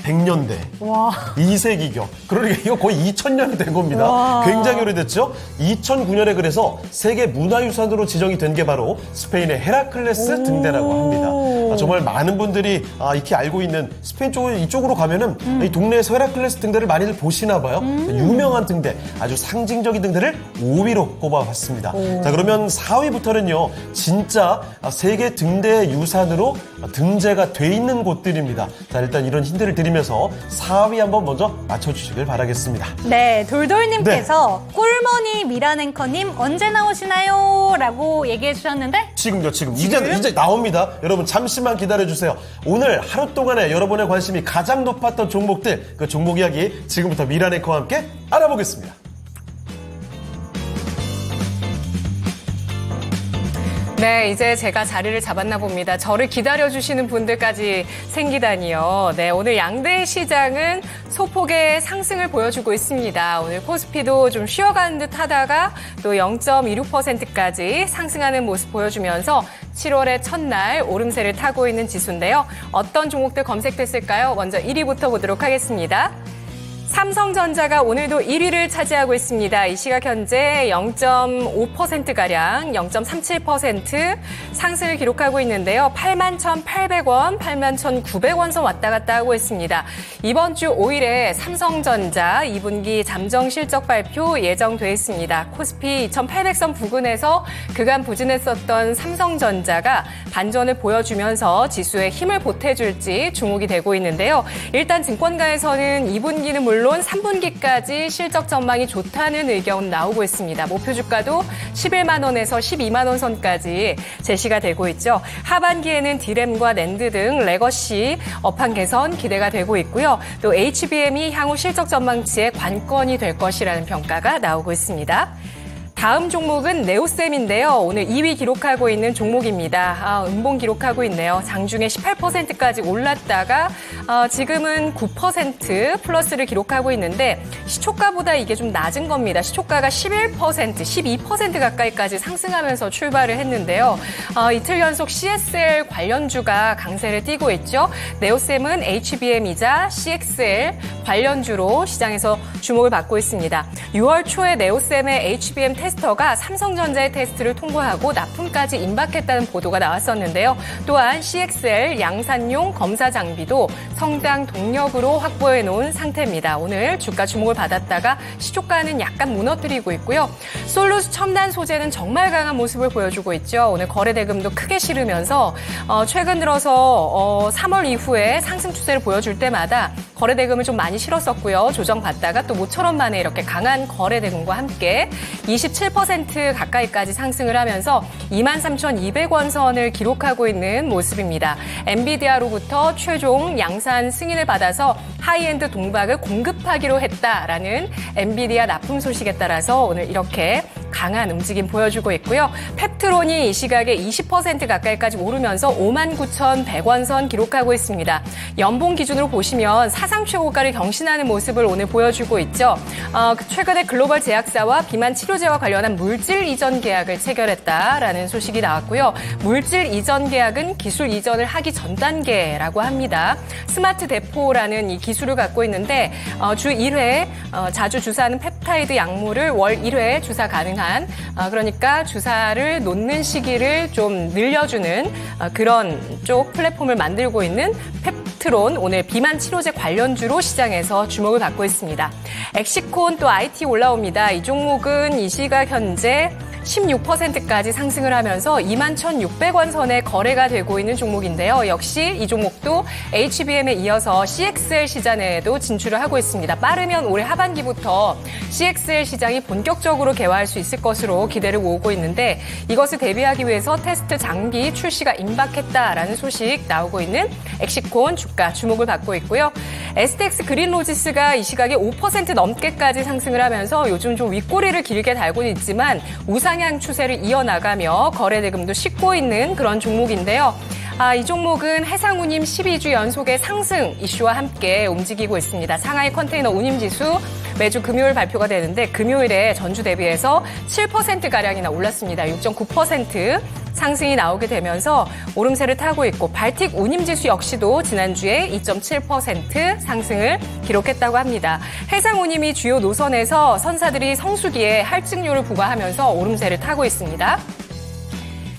100년대. 와. 2세기경. 그러니까 이거 거의 2000년이 된 겁니다. 와. 굉장히 오래됐죠? 2009년에 그래서 세계 문화유산으로 지정이 된 게 바로 스페인의 헤라클레스 등대라고 합니다. 정말 많은 분들이 익히 알고 있는 스페인 이쪽으로 가면은 이 동네에서 헤라클레스 등대를 많이들 보시나 봐요. 유명한 등대, 아주 상징적인 등대를 5위로 꼽아봤습니다. 자, 그러면 4위부터는요, 진짜 세계 등대 유산으로 등재가 돼 있는 곳들입니다. 자, 일단 이런 힌트를 드리면서 4위 한번 먼저 맞춰주시길 바라겠습니다. 네, 돌돌님께서 꿀머니 미란 앵커님 언제 나오시나요? 라고 얘기해 주셨는데 지금요, 지금. 이제 나옵니다. 여러분, 잠시만 기다려주세요. 오늘 하루 동안에 여러분의 관심이 가장 높았던 종목들, 그 종목 이야기 지금부터 미란 앵커와 함께 알아보겠습니다. 네, 이제 제가 자리를 잡았나 봅니다. 저를 기다려주시는 분들까지 생기다니요. 네, 오늘 양대 시장은 소폭의 상승을 보여주고 있습니다. 오늘 코스피도 좀 쉬어가는 듯 하다가 또 0.26%까지 상승하는 모습 보여주면서 7월의 첫날 오름세를 타고 있는 지수인데요. 어떤 종목들 검색됐을까요? 먼저 1위부터 보도록 하겠습니다. 삼성전자가 오늘도 1위를 차지하고 있습니다. 이 시각 현재 0.5%가량, 0.37% 상승을 기록하고 있는데요. 81,800원, 81,900원 선 왔다 갔다 하고 있습니다. 이번 주 5일에 삼성전자 2분기 잠정 실적 발표 예정돼 있습니다. 코스피 2,800선 부근에서 그간 부진했었던 삼성전자가 반전을 보여주면서 지수에 힘을 보태줄지 주목이 되고 있는데요. 일단 증권가에서는 2분기는 물론 3분기까지 실적 전망이 좋다는 의견 나오고 있습니다. 목표 주가도 11만 원에서 12만 원 선까지 제시가 되고 있죠. 하반기에는 디램과 낸드 등 레거시 업황 개선 기대가 되고 있고요. 또 HBM이 향후 실적 전망치의 관건이 될 것이라는 평가가 나오고 있습니다. 다음 종목은 네오셈인데요. 오늘 2위 기록하고 있는 종목입니다. 음봉 기록하고 있네요. 장중에 18%까지 올랐다가 지금은 9% 플러스를 기록하고 있는데 시초가보다 이게 좀 낮은 겁니다. 시초가가 11%, 12% 가까이까지 상승하면서 출발을 했는데요. 이틀 연속 CSL 관련주가 강세를 띠고 있죠. 네오셈은 HBM이자 CXL 관련주로 시장에서 주목을 받고 있습니다. 6월 초에 네오셈의 HBM 테스터가 삼성전자의 테스트를 통과하고 납품까지 임박했다는 보도가 나왔었는데요. 또한 CXL 양산용 검사 장비도 성장 동력으로 확보해 놓은 상태입니다. 오늘 주가 주목을 받았다가 시초가는 약간 무너뜨리고 있고요. 솔루스 첨단 소재는 정말 강한 모습을 보여주고 있죠. 오늘 거래 대금도 크게 실으면서 최근 들어서 3월 이후에 상승 추세를 보여줄 때마다 거래 대금을 좀 많이 실었었고요. 조정받다가 또 모처럼 만에 이렇게 강한 거래 대금과 함께 27% 가까이까지 상승을 하면서 23,200원 선을 기록하고 있는 모습입니다. 엔비디아로부터 최종 양산 승인을 받아서 하이엔드 동박을 공급하기로 했다라는 엔비디아 납품 소식에 따라서 오늘 이렇게 강한 움직임 보여주고 있고요. 펩트론이 이 시각에 20% 가까이까지 오르면서 59,100원 선 기록하고 있습니다. 연봉 기준으로 보시면 사상 최고가를 경신하는 모습을 오늘 보여주고 있죠. 최근에 글로벌 제약사와 비만 치료제와 관련한 물질 이전 계약을 체결했다라는 소식이 나왔고요. 물질 이전 계약은 기술 이전을 하기 전 단계라고 합니다. 스마트 대포라는 이 기술을 갖고 있는데 주 1회 자주 주사하는 펩타이드 약물을 월 1회 주사 가능한 그러니까 주사를 놓는 시기를 좀 늘려주는 그런 쪽 플랫폼을 만들고 있는 펩트론 오늘 비만 치료제 관련주로 시장에서 주목을 받고 있습니다. 엑시콘 또 IT 올라옵니다. 이 종목은 이 시각 현재 16%까지 상승을 하면서 21,600원 선에 거래가 되고 있는 종목인데요. 역시 이 종목도 HBM에 이어서 CXL 시장에도 진출을 하고 있습니다. 빠르면 올해 하반기부터 CXL 시장이 본격적으로 개화할 수 있을 것으로 기대를 모으고 있는데 이것을 대비하기 위해서 테스트 장비 출시가 임박했다라는 소식 나오고 있는 엑시콘 주가 주목을 받고 있고요. STX 그린로지스가 이 시각에 5% 넘게까지 상승을 하면서 요즘 좀 윗꼬리를 길게 달고는 있지만 우상향 추세를 이어나가며 거래 대금도 싣고 있는 그런 종목인데요. 이 종목은 해상운임 12주 연속의 상승 이슈와 함께 움직이고 있습니다. 상하이 컨테이너 운임지수 매주 금요일 발표가 되는데 금요일에 전주 대비해서 7%가량이나 올랐습니다. 6.9% 상승이 나오게 되면서 오름세를 타고 있고 발틱 운임지수 역시도 지난주에 2.7% 상승을 기록했다고 합니다. 해상운임이 주요 노선에서 선사들이 성수기에 할증료를 부과하면서 오름세를 타고 있습니다.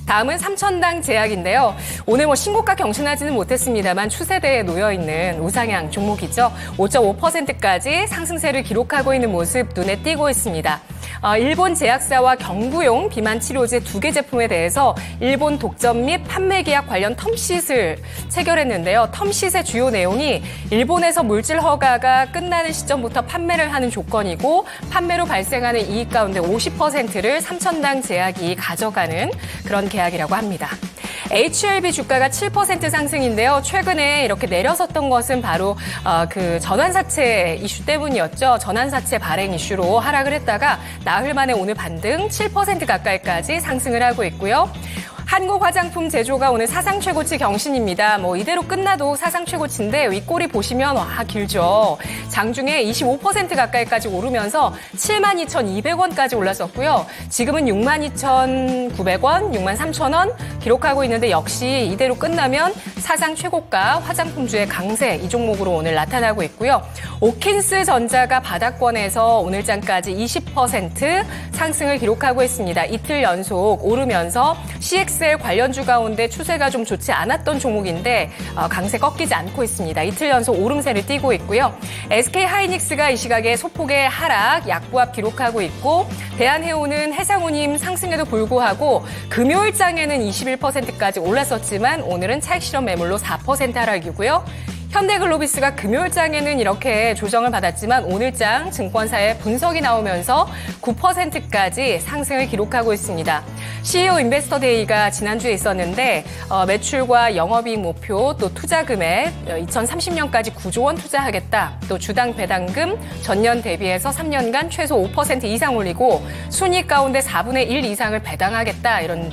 다음은 삼천당 제약인데요. 오늘 신고가 경신하지는 못했습니다만 추세대에 놓여있는 우상향 종목이죠. 5.5%까지 상승세를 기록하고 있는 모습 눈에 띄고 있습니다. 일본 제약사와 경구용 비만 치료제 2개 제품에 대해서 일본 독점 및 판매 계약 관련 텀쉿을 체결했는데요. 텀쉿의 주요 내용이 일본에서 물질 허가가 끝나는 시점부터 판매를 하는 조건이고 판매로 발생하는 이익 가운데 50%를 삼천당 제약이 가져가는 그런 계약이라고 합니다. HLB 주가가 7% 상승인데요. 최근에 이렇게 내려섰던 것은 바로 그 전환사채 이슈 때문이었죠. 전환사채 발행 이슈로 하락을 했다가 나흘 만에 오늘 반등 7% 가까이까지 상승을 하고 있고요. 한국 화장품 제조가 오늘 사상 최고치 경신입니다. 이대로 끝나도 사상 최고치인데 윗꼬리 보시면 길죠. 장중에 25% 가까이까지 오르면서 72,200원까지 올랐었고요. 지금은 62,900원, 63,000원 기록하고 있는데 역시 이대로 끝나면 사상 최고가 화장품주의 강세 이 종목으로 오늘 나타나고 있고요. 오킨스 전자가 바닥권에서 오늘장까지 20% 상승을 기록하고 있습니다. 이틀 연속 오르면서 CXL 관련주 가운데 추세가 좀 좋지 않았던 종목인데 강세 꺾이지 않고 있습니다. 이틀 연속 오름세를 띠고 있고요. SK하이닉스가 이 시각에 소폭의 하락, 약보합 기록하고 있고 대한해운은 해상운임 상승에도 불구하고 금요일장에는 21%까지 올랐었지만 오늘은 차익 실현 매물로 4% 하락이고요. 현대글로비스가 금요일장에는 이렇게 조정을 받았지만 오늘장 증권사의 분석이 나오면서 9%까지 상승을 기록하고 있습니다. CEO 인베스터 데이가 지난주에 있었는데 매출과 영업이익 목표 또 투자 금액 2030년까지 9조 원 투자하겠다. 또 주당 배당금 전년 대비해서 3년간 최소 5% 이상 올리고 순이익 가운데 4분의 1 이상을 배당하겠다. 이런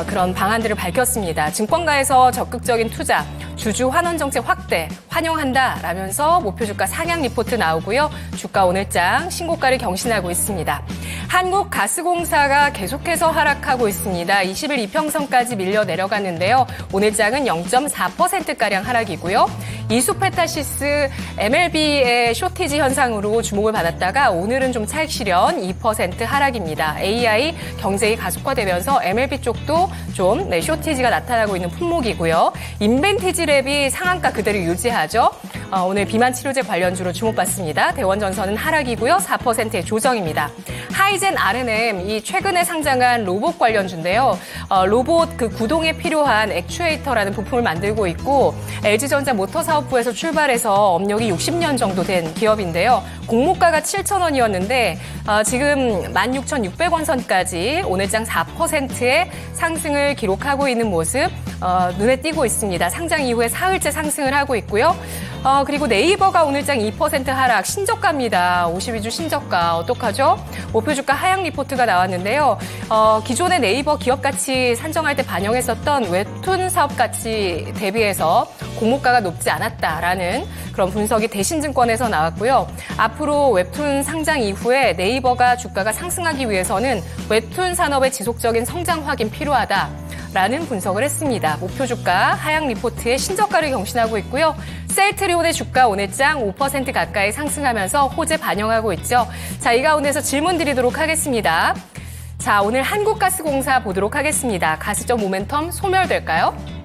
그런 방안들을 밝혔습니다. 증권가에서 적극적인 투자, 주주 환원 정책 확대 환영한다라면서 목표 주가 상향 리포트 나오고요. 주가 오늘장 신고가를 경신하고 있습니다. 한국가스공사가 계속해서 하락하고 있습니다. 20일 이평선까지 밀려 내려갔는데요. 오늘장은 0.4%가량 하락이고요. 이수페타시스 MLB의 쇼티지 현상으로 주목을 받았다가 오늘은 좀 차익 실현 2% 하락입니다. AI 경제가 가속화되면서 MLB 쪽도 좀 쇼티지가 나타나고 있는 품목이고요. 인벤티지랩이 상한가 그대로 유지하죠. 오늘 비만 치료제 관련주로 주목받습니다. 대원전선은 하락이고요. 4%의 조정입니다. 하이젠 R&M 이 최근에 상장한 로봇 관련주인데요. 로봇 그 구동에 필요한 액추에이터라는 부품을 만들고 있고 LG전자 모터사업부에서 출발해서 업력이 60년 정도 된 기업인데요. 공모가가 7,000원이었는데 지금 16,600원 선까지 오늘장 4%의 상승을 기록하고 있는 모습 눈에 띄고 있습니다. 상장 이후에 사흘째 상승을 하고 있고요. 그리고 네이버가 오늘장 2% 하락, 신저가입니다. 52주 신저가 어떡하죠? 목표 주가 하향 리포트가 나왔는데요. 기존의 네이버 기업 가치 산정할 때 반영했었던 웹툰 사업 가치 대비해서 공모가가 높지 않았다라는 그런 분석이 대신증권에서 나왔고요. 앞으로 웹툰 상장 이후에 네이버가 주가가 상승하기 위해서는 웹툰 산업의 지속적인 성장 확인 필요하다. 라는 분석을 했습니다. 목표 주가 하향 리포트에 신저가를 경신하고 있고요. 셀트리온의 주가 오늘장 5% 가까이 상승하면서 호재 반영하고 있죠. 자, 이 가운데서 질문 드리도록 하겠습니다. 자, 오늘 한국가스공사 보도록 하겠습니다. 가스적 모멘텀 소멸될까요?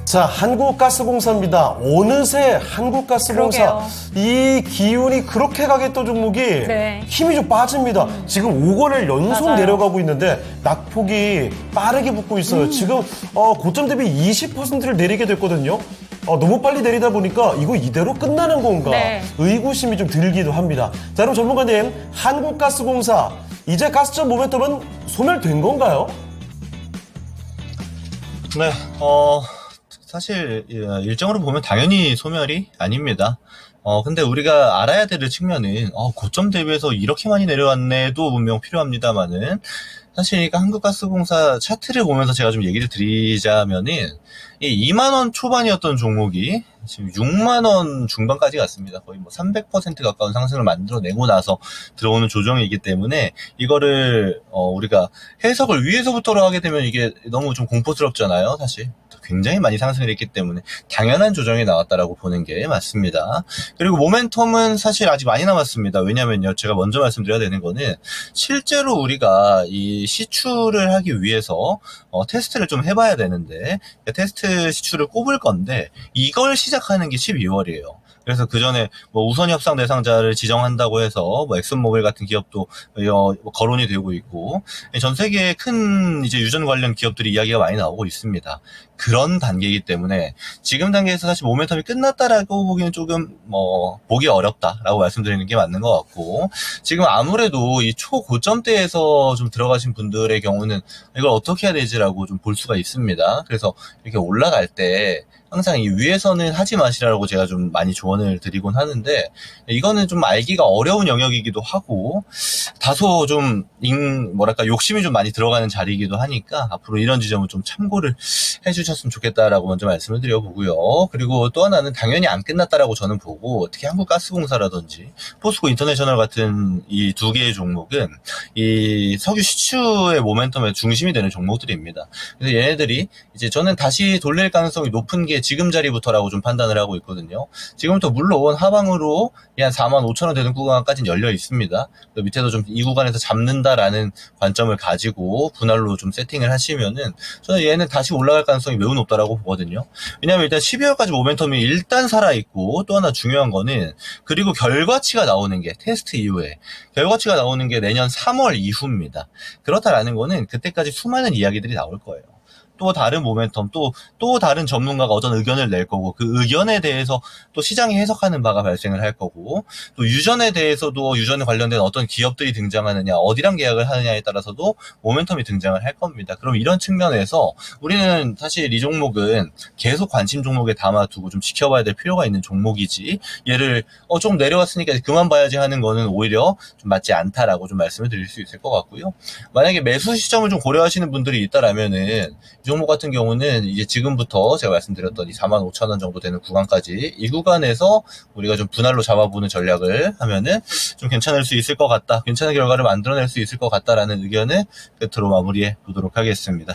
자, 한국가스공사입니다. 어느새 한국가스공사 그러게요. 이 기운이 그렇게 가겠던 종목이 네. 힘이 좀 빠집니다. 지금 5권을 연속 맞아요. 내려가고 있는데 낙폭이 빠르게 붙고 있어요. 지금 고점 대비 20%를 내리게 됐거든요. 너무 빨리 내리다 보니까 이거 이대로 끝나는 건가 네. 의구심이 좀 들기도 합니다. 자, 그럼 전문가님, 한국가스공사 이제 가스적 모멘텀은 소멸된 건가요? 네, 사실 일정으로 보면 당연히 소멸이 아닙니다. 근데 우리가 알아야 될 측면은 고점 대비해서 이렇게 많이 내려왔네도 분명 필요합니다만은 사실 그러니까 한국가스공사 차트를 보면서 제가 좀 얘기를 드리자면은 이 2만 원 초반이었던 종목이 지금 6만 원 중반까지 갔습니다. 거의 뭐 300% 가까운 상승을 만들어내고 나서 들어오는 조정이기 때문에 이거를 우리가 해석을 위에서부터로 하게 되면 이게 너무 좀 공포스럽잖아요, 사실. 굉장히 많이 상승을 했기 때문에 당연한 조정이 나왔다라고 보는 게 맞습니다. 그리고 모멘텀은 사실 아직 많이 남았습니다. 왜냐면요, 제가 먼저 말씀드려야 되는 거는 실제로 우리가 이 시추를 하기 위해서 테스트를 좀 해봐야 되는데 테스트 시추를 꼽을 건데 이걸 시작하는 게 12월이에요. 그래서 그 전에 뭐 우선 협상 대상자를 지정한다고 해서 뭐 엑슨모빌 같은 기업도 거론이 되고 있고 전 세계의 큰 이제 유전 관련 기업들이 이야기가 많이 나오고 있습니다. 그런 단계이기 때문에 지금 단계에서 사실 모멘텀이 끝났다라고 보기는 조금 보기 어렵다라고 말씀드리는 게 맞는 것 같고 지금 아무래도 이 초고점대에서 좀 들어가신 분들의 경우는 이걸 어떻게 해야 되지라고 좀 볼 수가 있습니다. 그래서 이렇게 올라갈 때 항상 이 위에서는 하지 마시라고 제가 좀 많이 조언을 드리곤 하는데 이거는 좀 알기가 어려운 영역이기도 하고 다소 좀 욕심이 좀 많이 들어가는 자리이기도 하니까 앞으로 이런 지점은 좀 참고를 해주셨으면 좋겠다라고 먼저 말씀을 드려보고요. 그리고 또 하나는 당연히 안 끝났다라고 저는 보고 특히 한국가스공사라든지 포스코 인터내셔널 같은 이 두 개의 종목은 이 석유 시추의 모멘텀의 중심이 되는 종목들입니다. 그래서 얘네들이 이제 저는 다시 돌릴 가능성이 높은 게 지금 자리부터라고 좀 판단을 하고 있거든요. 지금부터 물론 하방으로 한 45,000원 되는 구간까지는 열려 있습니다. 밑에서 좀 이 구간에서 잡는다라는 관점을 가지고 분할로 좀 세팅을 하시면은 저는 얘는 다시 올라갈 가능성이 매우 높다라고 보거든요. 왜냐하면 일단 12월까지 모멘텀이 일단 살아있고 또 하나 중요한 거는 그리고 결과치가 나오는 게 테스트 이후에 결과치가 나오는 게 내년 3월 이후입니다. 그렇다라는 거는 그때까지 수많은 이야기들이 나올 거예요. 또 다른 모멘텀, 또 다른 전문가가 어떤 의견을 낼 거고, 그 의견에 대해서 또 시장이 해석하는 바가 발생을 할 거고, 또 유전에 대해서도 유전에 관련된 어떤 기업들이 등장하느냐, 어디랑 계약을 하느냐에 따라서도 모멘텀이 등장을 할 겁니다. 그럼 이런 측면에서 우리는 사실 이 종목은 계속 관심 종목에 담아두고 좀 지켜봐야 될 필요가 있는 종목이지, 얘를 좀 내려왔으니까 그만 봐야지 하는 거는 오히려 좀 맞지 않다라고 좀 말씀을 드릴 수 있을 것 같고요. 만약에 매수 시점을 좀 고려하시는 분들이 있다라면은 이 종목 같은 경우는 이제 지금부터 제가 말씀드렸던 이 45,000원 정도 되는 구간까지, 이 구간에서 우리가 좀 분할로 잡아보는 전략을 하면은 좀 괜찮을 수 있을 것 같다, 괜찮은 결과를 만들어낼 수 있을 것 같다라는 의견을 끝으로 마무리해 보도록 하겠습니다.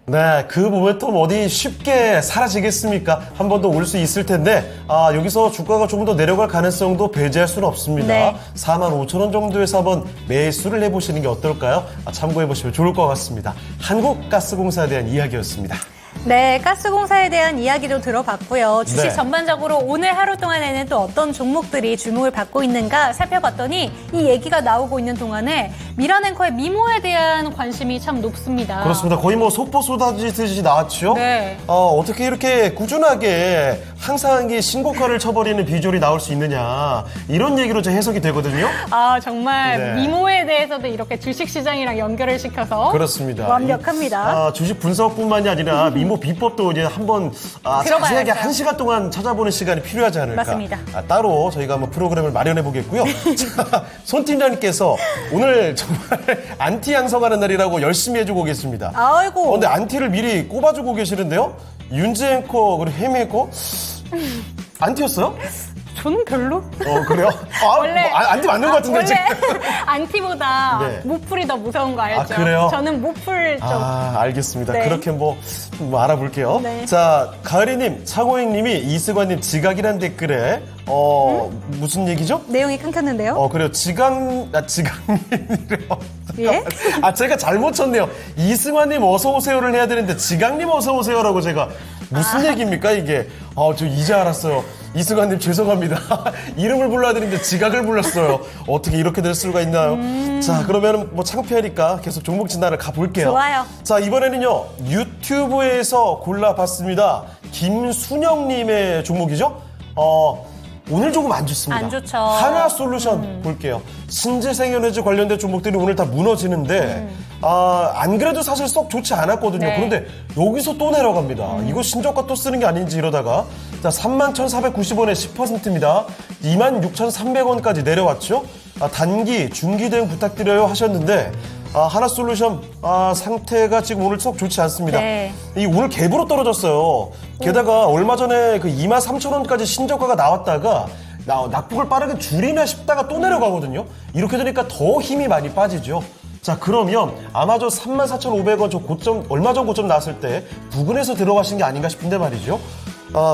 네, 그 모멘텀 어디 쉽게 사라지겠습니까? 한 번 더 올 수 있을 텐데, 여기서 주가가 조금 더 내려갈 가능성도 배제할 수는 없습니다. 네. 45,000원 정도에서 한번 매수를 해보시는 게 어떨까요? 참고해보시면 좋을 것 같습니다. 한국가스공사에 대한 이야기였습니다. 네, 가스공사에 대한 이야기도 들어봤고요. 주식 네. 전반적으로 오늘 하루 동안에는 또 어떤 종목들이 주목을 받고 있는가 살펴봤더니 이 얘기가 나오고 있는 동안에 미라앵커의 미모에 대한 관심이 참 높습니다. 그렇습니다. 거의 뭐 속보 쏟아지듯이 나왔죠? 네. 어떻게 이렇게 꾸준하게 항상 이 신고가를 쳐버리는 비주얼이 나올 수 있느냐, 이런 얘기로 제 해석이 되거든요. 정말 네. 미모에 대해서도 이렇게 주식시장이랑 연결을 시켜서 그렇습니다. 완벽합니다. 주식 분석뿐만이 아니라 미모 비법도 이제 한번 자세하게 들어봐야죠. 1시간 동안 찾아보는 시간이 필요하지 않을까. 맞습니다. 따로 저희가 한번 프로그램을 마련해 보겠고요. 자, 손 팀장님께서 오늘 정말 안티 양성하는 날이라고 열심히 해주고 계십니다. 아이고. 근데 안티를 미리 꼽아주고 계시는데요. 윤지 앵커 그리고 혜미 앵커 안티였어요? 저는 별로. 그래요? 원래 안티 맞는 것 같은데 원래 지금. 안티보다 네. 모풀이 더 무서운 거 알죠? 그래요? 저는 모풀 좀. 알겠습니다. 네. 그렇게 뭐 알아볼게요. 네. 자, 가을이님, 차고행님이 이승환님 지각이란 댓글에 무슨 얘기죠? 내용이 끊겼는데요. 그래요. 지각님이래요. 예? 제가 잘못 쳤네요. 이승환님 어서오세요를 해야 되는데, 지각님 어서오세요라고 제가. 무슨 얘기입니까, 이게? 저 이제 알았어요. 이승환님 죄송합니다. 이름을 불러야 되는데 지각을 불렀어요. 어떻게 이렇게 될 수가 있나요? 자, 그러면 뭐 창피하니까 계속 종목 진단을 가볼게요. 좋아요. 자, 이번에는요, 유튜브에서 골라봤습니다. 김순영님의 종목이죠? 오늘 조금 안 좋습니다. 안 좋죠. 하나솔루션 볼게요. 신재생에너지 관련된 종목들이 오늘 다 무너지는데, 안 그래도 사실 썩 좋지 않았거든요. 네. 그런데 여기서 또 내려갑니다. 이거 신저가 또 쓰는 게 아닌지 이러다가. 자, 31,490원에 10%입니다. 26,300원까지 내려왔죠? 단기, 중기 대응 부탁드려요 하셨는데, 하나솔루션 상태가 지금 오늘 썩 좋지 않습니다. 네. 이 오늘 갭으로 떨어졌어요. 게다가 얼마 전에 그 23,000원까지 신저가가 나왔다가 낙폭을 빠르게 줄이나 싶다가 또 내려가거든요. 이렇게 되니까 더 힘이 많이 빠지죠. 자, 그러면 아마 저 34,500원 저 고점, 얼마 전 고점 나왔을 때 부근에서 들어가신 게 아닌가 싶은데 말이죠.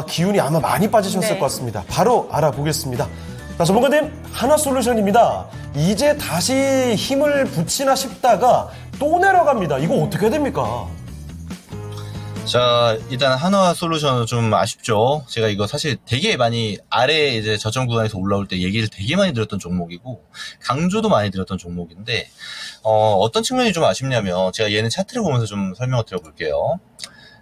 기운이 아마 많이 빠지셨을 네. 것 같습니다. 바로 알아보겠습니다. 자, 전문가님, 하나솔루션입니다. 이제 다시 힘을 붙이나 싶다가 또 내려갑니다. 이거 어떻게 해야 됩니까? 자, 일단 하나솔루션은 좀 아쉽죠. 제가 이거 사실 되게 많이 아래 이제 저점 구간에서 올라올 때 얘기를 되게 많이 들었던 종목이고, 강조도 많이 들었던 종목인데, 어떤 측면이 좀 아쉽냐면, 제가 얘는 차트를 보면서 좀 설명을 드려볼게요.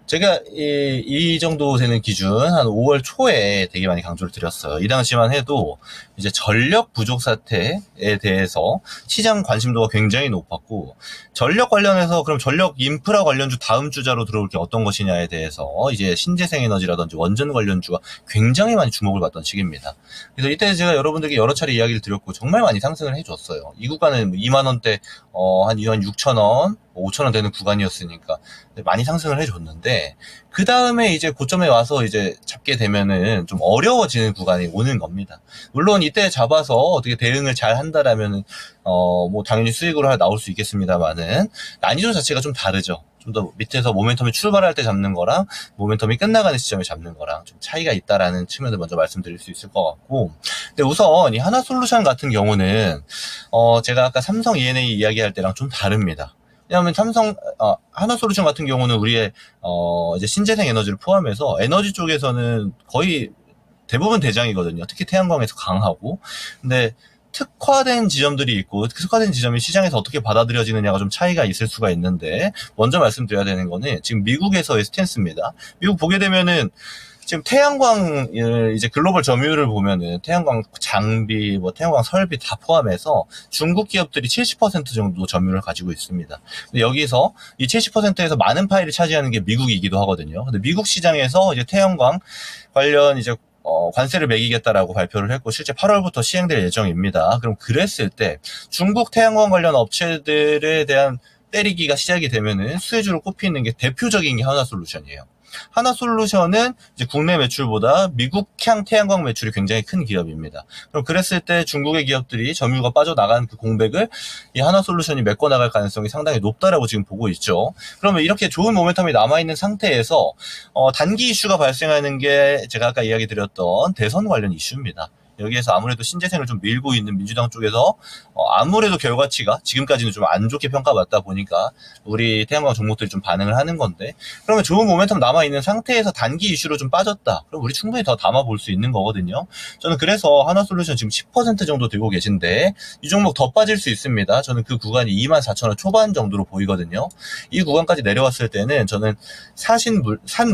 제가 이 정도 되는 기준 한 5월 초에 되게 많이 강조를 드렸어요. 이 당시만 해도 이제 전력 부족 사태에 대해서 시장 관심도가 굉장히 높았고, 전력 관련해서 그럼 전력 인프라 관련주 다음 주자로 들어올 게 어떤 것이냐에 대해서 이제 신재생에너지라든지 원전 관련주가 굉장히 많이 주목을 받던 시기입니다. 그래서 이때 제가 여러분들께 여러 차례 이야기를 드렸고 정말 많이 상승을 해줬어요. 이 구간은 2만 원대 한 2만 6천 원, 5천 원 되는 구간이었으니까 많이 상승을 해줬는데, 그 다음에 이제 고점에 와서 이제 잡게 되면은 좀 어려워지는 구간이 오는 겁니다. 물론 이때 잡아서 어떻게 대응을 잘 한다라면은 뭐 당연히 수익으로 나올 수 있겠습니다만은 난이도 자체가 좀 다르죠. 좀 더 밑에서 모멘텀이 출발할 때 잡는 거랑 모멘텀이 끝나가는 시점에 잡는 거랑 좀 차이가 있다라는 측면을 먼저 말씀드릴 수 있을 것 같고, 근데 우선 이 하나솔루션 같은 경우는 제가 아까 삼성 E&A 이야기할 때랑 좀 다릅니다. 왜냐하면 하나솔루션 같은 경우는 우리의 이제 신재생 에너지를 포함해서 에너지 쪽에서는 거의 대부분 대장이거든요. 특히 태양광에서 강하고. 근데 특화된 지점들이 있고 특화된 지점이 시장에서 어떻게 받아들여지느냐가 좀 차이가 있을 수가 있는데 먼저 말씀드려야 되는 거는 지금 미국에서의 스탠스입니다. 미국 보게 되면은 지금 태양광 이제 글로벌 점유율을 보면은 태양광 장비, 뭐 태양광 설비 다 포함해서 중국 기업들이 70% 정도 점유율을 가지고 있습니다. 근데 여기서 이 70%에서 많은 파일을 차지하는 게 미국이기도 하거든요. 근데 미국 시장에서 이제 태양광 관련 이제 관세를 매기겠다라고 발표를 했고 실제 8월부터 시행될 예정입니다. 그럼 그랬을 때 중국 태양광 관련 업체들에 대한 때리기가 시작이 되면은 수혜주로 꼽히는 게 대표적인 게 하나솔루션이에요. 하나솔루션은 이제 국내 매출보다 미국향 태양광 매출이 굉장히 큰 기업입니다. 그럼 그랬을 때 중국의 기업들이 점유가 빠져나간 그 공백을 이 하나솔루션이 메꿔나갈 가능성이 상당히 높다라고 지금 보고 있죠. 그러면 이렇게 좋은 모멘텀이 남아있는 상태에서 단기 이슈가 발생하는 게 제가 아까 이야기 드렸던 대선 관련 이슈입니다. 여기에서 아무래도 신재생을 좀 밀고 있는 민주당 쪽에서 아무래도 결과치가 지금까지는 좀 안 좋게 평가받다 보니까 우리 태양광 종목들이 좀 반응을 하는 건데 그러면 좋은 모멘텀 남아있는 상태에서 단기 이슈로 좀 빠졌다. 그럼 우리 충분히 더 담아볼 수 있는 거거든요. 저는 그래서 하나솔루션 지금 10% 정도 들고 계신데 이 종목 더 빠질 수 있습니다. 저는 그 구간이 24,000원 초반 정도로 보이거든요. 이 구간까지 내려왔을 때는 저는 산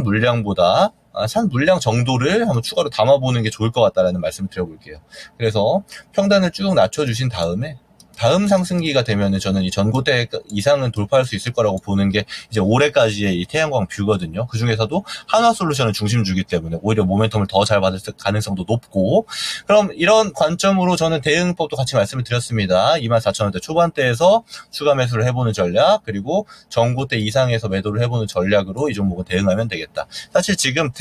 물량 정도를 한번 추가로 담아보는 게 좋을 것 같다라는 말씀을 드려볼게요. 그래서 평단을 쭉 낮춰주신 다음에 다음 상승기가 되면은 저는 이 전고대 이상은 돌파할 수 있을 거라고 보는 게 이제 올해까지의 이 태양광 뷰거든요. 그 중에서도 한화솔루션은 중심주기 때문에 오히려 모멘텀을 더 잘 받을 가능성도 높고 그럼 이런 관점으로 저는 대응법도 같이 말씀을 드렸습니다. 24,000원대 초반대에서 추가 매수를 해보는 전략 그리고 전고대 이상에서 매도를 해보는 전략으로 이 종목은 대응하면 되겠다. 사실 지금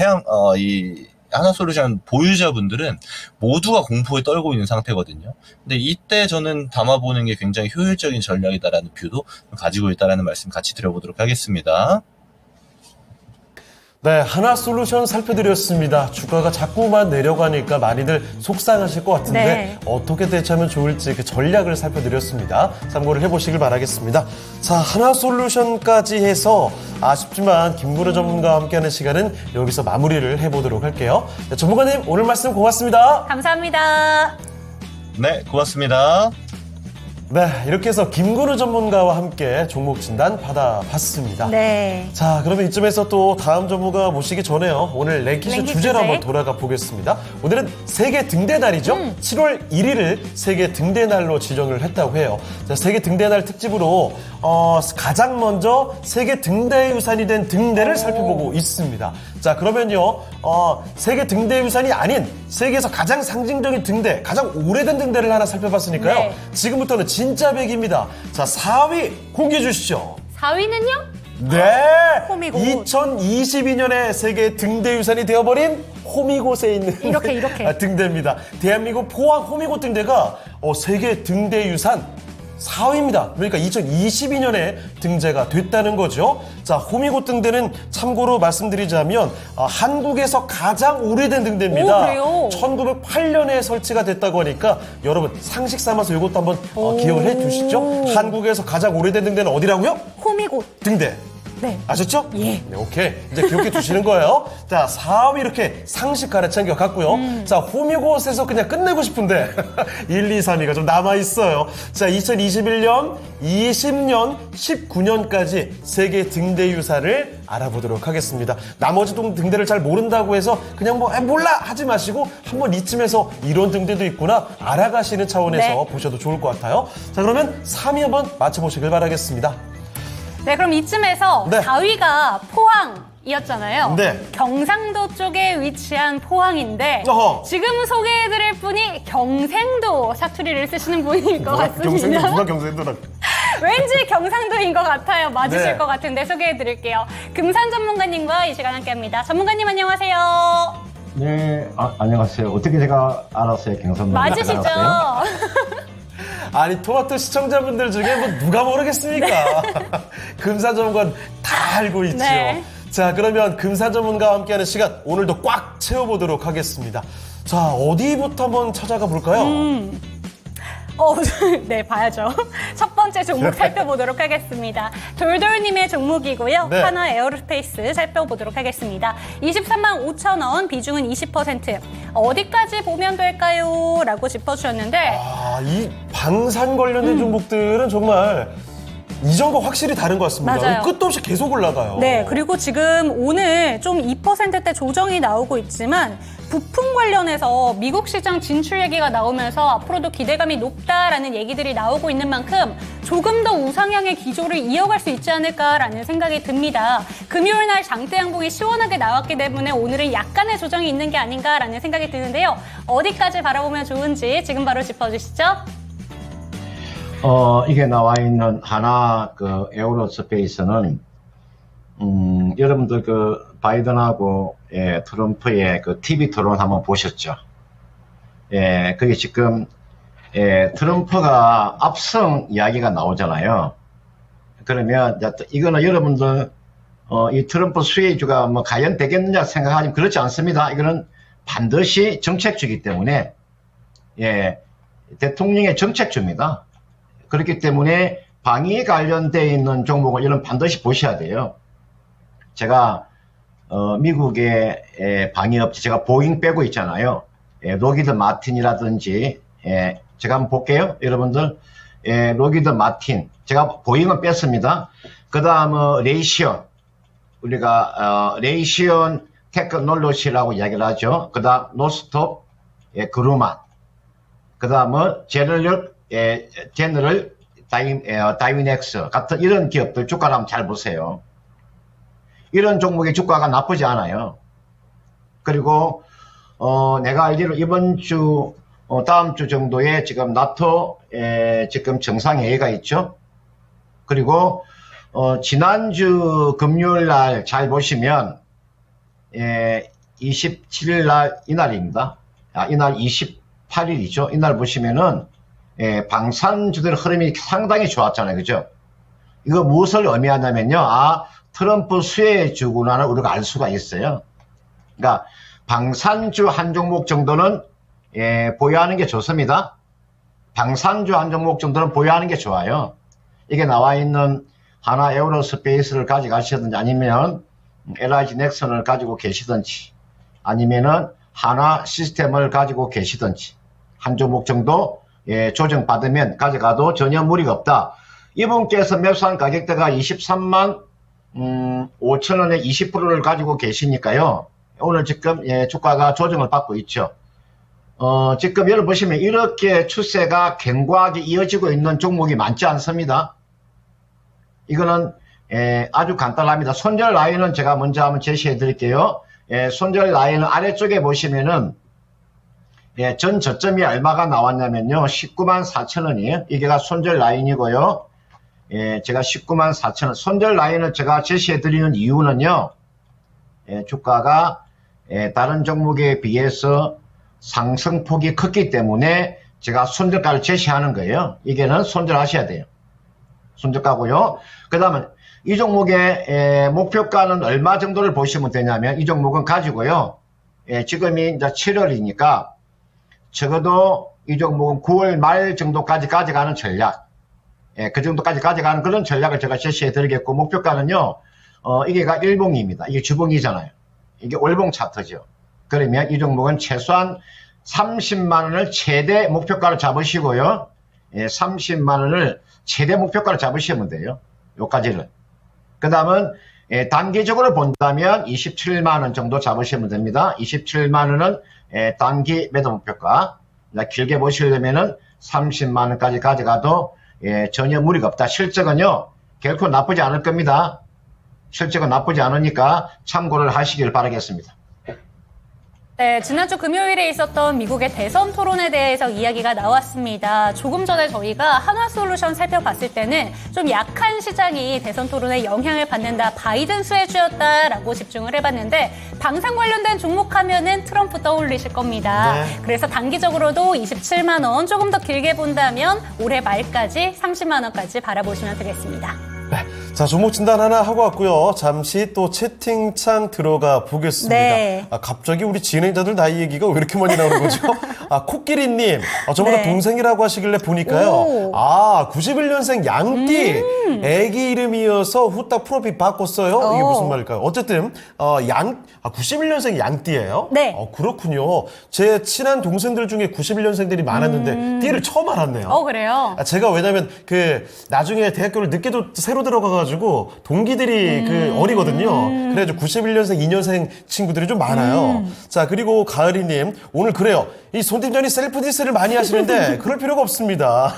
하나솔루션 보유자분들은 모두가 공포에 떨고 있는 상태거든요. 근데 이때 저는 담아보는 게 굉장히 효율적인 전략이다라는 뷰도 가지고 있다라는 말씀 같이 드려보도록 하겠습니다. 네, 하나솔루션 살펴드렸습니다. 주가가 자꾸만 내려가니까 많이들 속상하실 것 같은데 네. 어떻게 대처하면 좋을지 그 전략을 살펴드렸습니다. 참고를 해보시길 바라겠습니다. 자, 하나솔루션까지 해서 아쉽지만 김구라 전문가와 함께하는 시간은 여기서 마무리를 해보도록 할게요. 네, 전문가님 오늘 말씀 고맙습니다. 감사합니다. 네, 고맙습니다. 네, 이렇게 해서 김구루 전문가와 함께 종목 진단 받아봤습니다. 네. 자, 그러면 이쯤에서 또 다음 전문가 모시기 전에요. 오늘 랭키쇼 랭키 주제로 주제. 한번 돌아가 보겠습니다. 오늘은 세계 등대 날이죠. 7월 1일을 세계 등대 날로 지정을 했다고 해요. 자, 세계 등대 날 특집으로 가장 먼저 세계 등대 유산이 된 등대를 살펴보고 있습니다. 자, 그러면요. 세계 등대 유산이 아닌 세계에서 가장 상징적인 등대, 가장 오래된 등대를 하나 살펴봤으니까요. 네. 지금부터는 진짜 백입니다. 자, 4위 공개해 주시죠. 4위는요? 네. 호미곶. 2022년에 세계 등대 유산이 되어버린 호미곶에 있는 이렇게. 등대입니다. 대한민국 포항 호미곶 등대가 세계 등대 유산 4위입니다. 그러니까 2022년에 등재가 됐다는 거죠. 자, 호미곶 등대는 참고로 말씀드리자면 한국에서 가장 오래된 등대입니다. 오, 그래요? 1908년에 설치가 됐다고 하니까 여러분 상식 삼아서 이것도 한번 기억을 해 두시죠. 한국에서 가장 오래된 등대는 어디라고요? 호미곶. 등대. 네. 아셨죠? 예. 네, 오케이. 이제 기억해 두시는 거예요. 자, 4위 이렇게 상식 가르쳐 갔고요. 자, 호미곶에서 그냥 끝내고 싶은데 1, 2, 3위가 좀 남아있어요. 자, 2021년, 20년, 19년까지 세계 등대 유산을 알아보도록 하겠습니다. 나머지 등대를 잘 모른다고 해서 그냥 몰라 하지 마시고 한번 이쯤에서 이런 등대도 있구나 알아가시는 차원에서 네. 보셔도 좋을 것 같아요. 자, 그러면 3위 한번 맞춰보시길 바라겠습니다. 네, 그럼 이쯤에서 네. 4위가 포항이었잖아요. 네. 경상도 쪽에 위치한 포항인데 어허. 지금 소개해드릴 분이 경생도 사투리를 쓰시는 분일 것 같습니다. 누가 경상도라? 왠지 경상도인 것 같아요. 맞으실 네. 것 같은데 소개해드릴게요. 금산 전문가님과 이 시간 함께합니다. 전문가님 안녕하세요. 네, 안녕하세요. 어떻게 제가 알았어요, 경상도? 맞으시죠? 아니, 토마토 시청자분들 중에 누가 모르겠습니까? 금산 전문가 다 알고 있지요. 네. 자, 그러면 금산 전문가와 함께하는 시간 오늘도 꽉 채워보도록 하겠습니다. 자, 어디부터 한번 찾아가 볼까요? 네, 봐야죠. 첫 번째 종목 살펴보도록 하겠습니다. 돌돌님의 종목이고요. 네. 하나 에어로스페이스 살펴보도록 하겠습니다. 23만 5천 원, 비중은 20%. 어디까지 보면 될까요? 라고 짚어주셨는데 이 방산 관련된 종목들은 정말 이전과 확실히 다른 것 같습니다. 맞아요. 끝도 없이 계속 올라가요. 네, 그리고 지금 오늘 좀 2%대 조정이 나오고 있지만 부품 관련해서 미국 시장 진출 얘기가 나오면서 앞으로도 기대감이 높다라는 얘기들이 나오고 있는 만큼 조금 더 우상향의 기조를 이어갈 수 있지 않을까라는 생각이 듭니다. 금요일 날 장대 양봉이 시원하게 나왔기 때문에 오늘은 약간의 조정이 있는 게 아닌가라는 생각이 드는데요. 어디까지 바라보면 좋은지 지금 바로 짚어주시죠. 이게 나와 있는 하나 그 에어로스페이스는 여러분들 그 바이든하고 트럼프의 그 TV 토론 한번 보셨죠? 그게 지금 트럼프가 압승 이야기가 나오잖아요. 그러면 이거는 여러분들 이 트럼프 수혜주가 뭐 과연 되겠느냐 생각하지만 그렇지 않습니다. 이거는 반드시 정책주이기 때문에 대통령의 정책주입니다. 그렇기 때문에 방위에 관련되어 있는 종목을 이런 반드시 보셔야 돼요. 제가 미국의 방위업체 제가 보잉 빼고 있잖아요. 로기드 마틴이라든지 제가 한번 볼게요. 여러분들 로기드 마틴 제가 보잉은 뺐습니다. 그 다음 레이시온 우리가 레이시온 테크놀로지라고 이야기를 하죠. 그 다음 노스톱 그루만 그 다음은 제너럴 다이미넥스 같은 이런 기업들 주가를 한번 잘 보세요. 이런 종목의 주가가 나쁘지 않아요. 그리고 내가 알기로 이번 주 다음 주 정도에 지금 나토 지금 정상회의가 있죠. 그리고 지난주 금요일 날 잘 보시면 27일 날 이날입니다. 이날 28일이죠. 이날 보시면은 방산주들 흐름이 상당히 좋았잖아요. 그죠? 이거 무엇을 의미하냐면요. 트럼프 수혜주구나를 우리가 알 수가 있어요. 그러니까 방산주 한 종목 정도는 보유하는 게 좋습니다. 방산주 한 종목 정도는 보유하는 게 좋아요. 이게 나와 있는 하나 에어로스페이스를 가져가시든지 아니면 LIG 넥슨을 가지고 계시든지 아니면은 하나 시스템을 가지고 계시든지 한 종목 정도 조정받으면 가져가도 전혀 무리가 없다. 이분께서 매수한 가격대가 23만 5천원에 20%를 가지고 계시니까요. 오늘 지금 주가가 조정을 받고 있죠. 지금 여러분 보시면 이렇게 추세가 견고하게 이어지고 있는 종목이 많지 않습니다. 이거는 아주 간단합니다. 손절 라인은 제가 먼저 한번 제시해 드릴게요. 손절 라인은 아래쪽에 보시면은 전 저점이 얼마가 나왔냐면요. 19만 4천원이에요. 이게가 손절 라인이고요. 제가 19만 4천원. 손절 라인을 제가 제시해 드리는 이유는요. 주가가 다른 종목에 비해서 상승폭이 컸기 때문에 제가 손절가를 제시하는 거예요. 이게는 손절하셔야 돼요. 손절가고요. 그 다음에 이 종목의 목표가는 얼마 정도를 보시면 되냐면 이 종목은 가지고요. 지금이 이제 7월이니까 적어도 이 종목은 9월 말 정도까지 가져가는 전략. 그 정도까지 가져가는 그런 전략을 제가 제시해 드리겠고, 목표가는요, 이게가 일봉입니다. 이게 주봉이잖아요. 이게 월봉 차트죠. 그러면 이 종목은 최소한 30만원을 최대 목표가로 잡으시고요. 30만원을 최대 목표가로 잡으시면 돼요. 요까지는. 그 다음은 단기적으로 본다면 27만원 정도 잡으시면 됩니다. 27만원은 단기 매도 목표가. 길게 보시려면은 30만원까지 가져가도 전혀 무리가 없다. 실적은요, 결코 나쁘지 않을 겁니다. 실적은 나쁘지 않으니까 참고를 하시길 바라겠습니다. 네, 지난주 금요일에 있었던 미국의 대선 토론에 대해서 이야기가 나왔습니다. 조금 전에 저희가 한화솔루션 살펴봤을 때는 좀 약한 시장이 대선 토론에 영향을 받는다, 바이든 수혜주였다라고 집중을 해봤는데, 방산 관련된 종목 하면은 트럼프 떠올리실 겁니다. 네. 그래서 단기적으로도 27만 원, 조금 더 길게 본다면 올해 말까지 30만 원까지 바라보시면 되겠습니다. 네. 자, 종목 진단 하나 하고 왔고요. 잠시 또 채팅창 들어가 보겠습니다. 네. 갑자기 우리 진행자들 나이 얘기가 왜 이렇게 많이 나오는 거죠? 코끼리님, 저보다 네. 동생이라고 하시길래 보니까요. 오. 91년생 양띠, 애기 이름이어서 후딱 프로필 바꿨어요. 이게 무슨 말일까요? 어쨌든 91년생 양띠예요. 네. 그렇군요. 제 친한 동생들 중에 91년생들이 많았는데 띠를 처음 알았네요. 그래요? 제가 왜냐면 나중에 대학교를 늦게도 새로 들어가가지고 동기들이 어리거든요. 그래가지고 91년생, 2년생 친구들이 좀 많아요. 자, 그리고 가을이님, 오늘 그래요. 이 손팀장이 셀프 디스를 많이 하시는데 그럴 필요가 없습니다.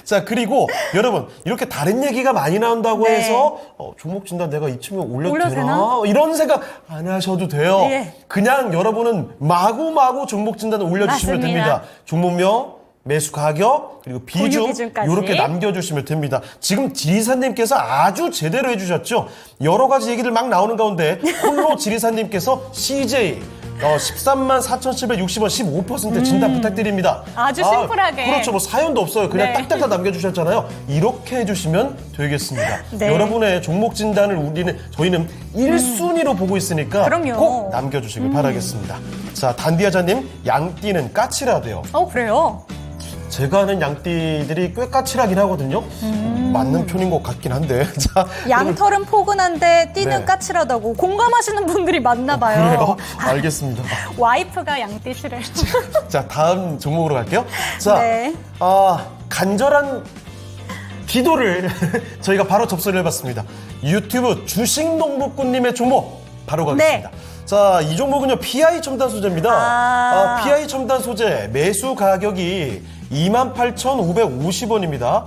자, 그리고 여러분, 이렇게 다른 얘기가 많이 나온다고 네. 해서 종목 진단 내가 이쯤에 올려도 올려도 되나? 되나? 이런 생각 안 하셔도 돼요. 예. 그냥 여러분은 마구마구 종목 진단을 올려주시면 맞습니다. 됩니다. 종목명, 매수 가격, 그리고 비중 기준까지. 이렇게 남겨주시면 됩니다. 지금 지리사님께서 아주 제대로 해주셨죠. 여러 가지 얘기들 막 나오는 가운데 홀로 지리사님께서 CJ 134,760원 15% 진단 부탁드립니다. 아주 심플하게. 그렇죠. 뭐 사연도 없어요. 그냥 네. 딱딱딱 남겨주셨잖아요. 이렇게 해주시면 되겠습니다. 네. 여러분의 종목 진단을 저희는 1순위로 보고 있으니까 그럼요. 꼭 남겨주시길 바라겠습니다. 자, 단디아자님, 양띠는 까칠하대요. 그래요? 제가 아는 양띠들이 꽤 까칠하긴 하거든요. 맞는 편인 것 같긴 한데. 자, 양털은 포근한데 띠는 네. 까칠하다고 공감하시는 분들이 많나 봐요. 그래요? 알겠습니다. 와이프가 양띠 싫어요. 자, 다음 종목으로 갈게요. 자, 네. 간절한 기도를 저희가 바로 접수를 해봤습니다. 유튜브 주식농부꾼님의 종목 바로 가겠습니다. 네. 자, 이 종목은요, PI 첨단 소재입니다. 아. PI 첨단 소재 매수 가격이 28,550원입니다.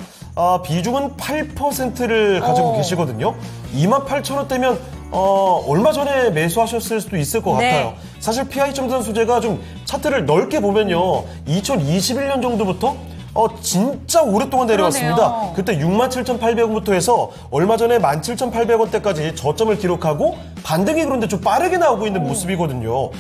비중은 8%를 가지고 계시거든요. 28,000원대면 얼마 전에 매수하셨을 수도 있을 것 네. 같아요. 사실 PI 첨단 소재가 좀 차트를 넓게 보면요, 2021년 정도부터 진짜 오랫동안 내려왔습니다. 그러네요. 그때 67,800원부터 해서 얼마 전에 17,800원대까지 저점을 기록하고 반등이 그런데 좀 빠르게 나오고 있는 모습이거든요.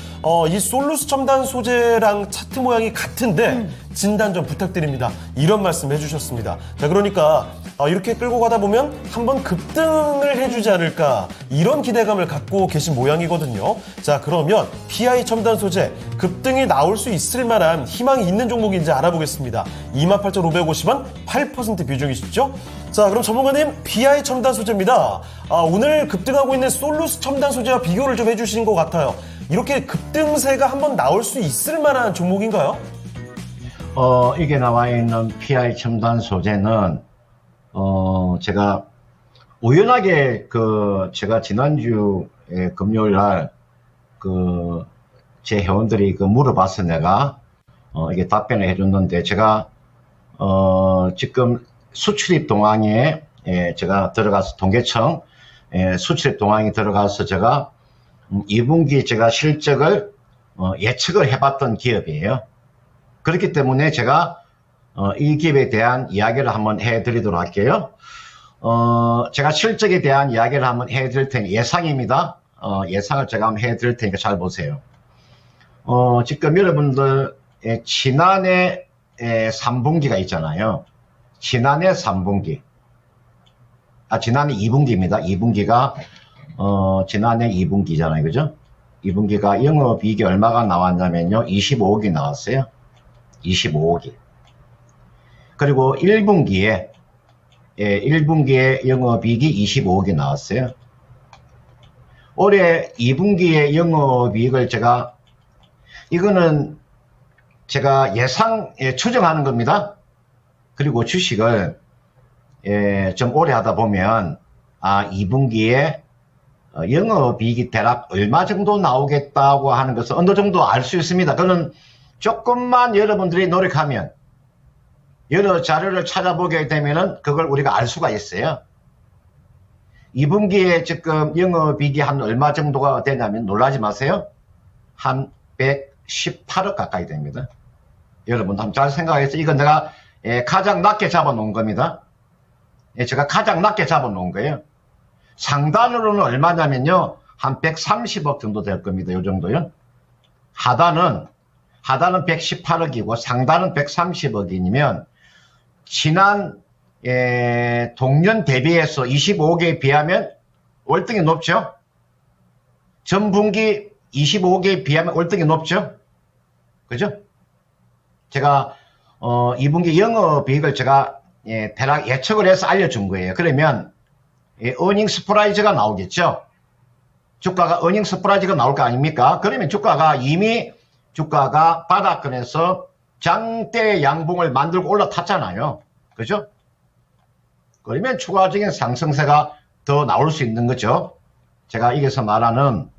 이 솔루스 첨단 소재랑 차트 모양이 같은데 진단 좀 부탁드립니다. 이런 말씀 해주셨습니다. 자, 그러니까 이렇게 끌고 가다 보면 한번 급등을 해주지 않을까, 이런 기대감을 갖고 계신 모양이거든요. 자, 그러면 PI 첨단 소재 급등이 나올 수 있을 만한 희망이 있는 종목인지 알아보겠습니다. 28,550원 8% 비중이시죠? 자, 그럼 전문가님, PI 첨단 소재입니다. 오늘 급등하고 있는 솔루스 첨단 소재와 비교를 좀 해주신 것 같아요. 이렇게 급등세가 한번 나올 수 있을 만한 종목인가요? 이게 나와 있는 PI 첨단 소재는 제가 우연하게 제가 지난주 금요일 날 제 회원들이 물어봐서 내가 이게 답변을 해줬는데, 제가 지금 수출입 동항에 제가 들어가서 통계청 수출입 동항에 들어가서 제가 2분기 제가 실적을 예측을 해봤던 기업이에요. 그렇기 때문에 제가 이 기업에 대한 이야기를 한번 해드리도록 할게요. 제가 실적에 대한 이야기를 한번 해드릴 테니, 예상입니다. 예상을 제가 한번 해드릴 테니까 잘 보세요. 지금 여러분들 지난해 3분기가 있잖아요. 지난해 3분기. 지난해 2분기입니다. 2분기가 지난해 2분기잖아요. 그죠? 2분기가 영업이익이 얼마가 나왔냐면요, 25억이 나왔어요. 25억이. 그리고 1분기에 1분기에 영업이익이 25억이 나왔어요. 올해 2분기에 영업이익을 이거는 제가 추정하는 겁니다. 그리고 주식을 좀 오래 하다 보면 2분기에 영업이익이 대략 얼마 정도 나오겠다고 하는 것을 어느 정도 알 수 있습니다. 그거는 조금만 여러분들이 노력하면, 여러 자료를 찾아보게 되면은 그걸 우리가 알 수가 있어요. 2분기에 지금 영업이익이 한 얼마 정도가 되냐면, 놀라지 마세요. 한 118억 가까이 됩니다. 여러분도 한번 잘 생각해서, 이건 내가 가장 낮게 잡아 놓은 겁니다. 제가 가장 낮게 잡아 놓은 거예요. 상단으로는 얼마냐면요, 한 130억 정도 될 겁니다. 요 정도요. 하단은 118억이고 상단은 130억이면 지난 동년 대비해서 25개에 비하면 월등히 높죠. 전분기 25개에 비하면 월등히 높죠. 그죠? 제가 2분기 영업이익을 제가 대략 예측을 해서 알려준 거예요. 그러면 어닝 스프라이즈가 나오겠죠. 주가가 어닝 스프라이즈가 나올 거 아닙니까? 그러면 이미 주가가 바닥권에서 장대 양봉을 만들고 올라탔잖아요. 그죠? 그러면 추가적인 상승세가 더 나올 수 있는 거죠. 제가 여기서 말하는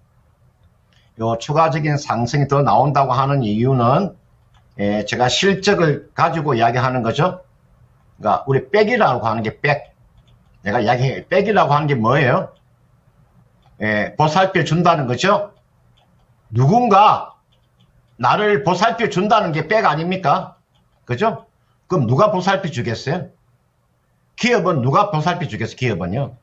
요 추가적인 상승이 더 나온다고 하는 이유는 제가 실적을 가지고 이야기하는 거죠. 그러니까 우리 백이라고 하는 게 백. 내가 이야기해. 백이라고 하는 게 뭐예요? 보살펴 준다는 거죠. 누군가 나를 보살펴 준다는 게 백 아닙니까? 그죠? 그럼 누가 보살펴 주겠어요? 기업은 누가 보살펴 주겠어요?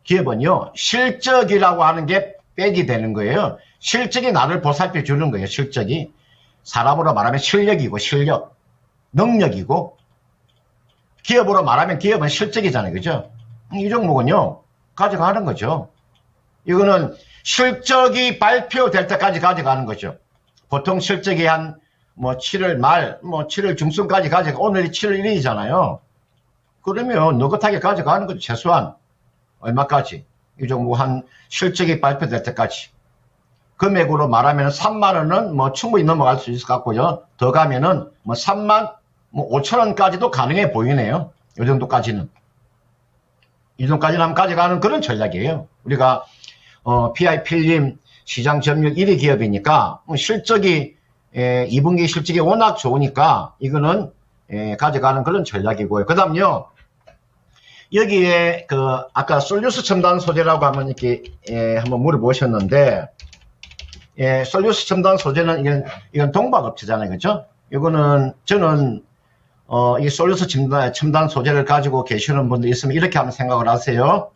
기업은요, 실적이라고 하는 게 백이 되는 거예요. 실적이 나를 보살펴 주는 거예요. 실적이. 사람으로 말하면 실력이고, 능력이고, 기업으로 말하면 기업은 실적이잖아요. 그죠? 이 종목은요, 가져가는 거죠. 이거는 실적이 발표될 때까지 가져가는 거죠. 보통 실적이 한 7월 말, 7월 중순까지 오늘이 7월 1일이잖아요. 그러면 느긋하게 가져가는 거죠. 최소한 얼마까지? 이 종목 한 실적이 발표될 때까지. 금액으로 말하면 3만 원은 충분히 넘어갈 수 있을 것 같고요. 더 가면은 3만 5천 원까지도 가능해 보이네요. 이 정도까지는. 이 정도까지는 한번 가져가는 그런 전략이에요. 우리가 PI 필름 시장 점유율 1위 기업이니까 실적이 2분기 실적이 워낙 좋으니까 이거는 가져가는 그런 전략이고요. 그 다음요. 여기에 아까 솔루스 첨단 소재라고 하면 이렇게 한번 물어보셨는데 솔루스 첨단 소재는 이건 동박업체잖아요. 그죠? 이거는 저는 이 솔루스 첨단 소재를 가지고 계시는 분들 있으면 이렇게 한번 생각을 하세요.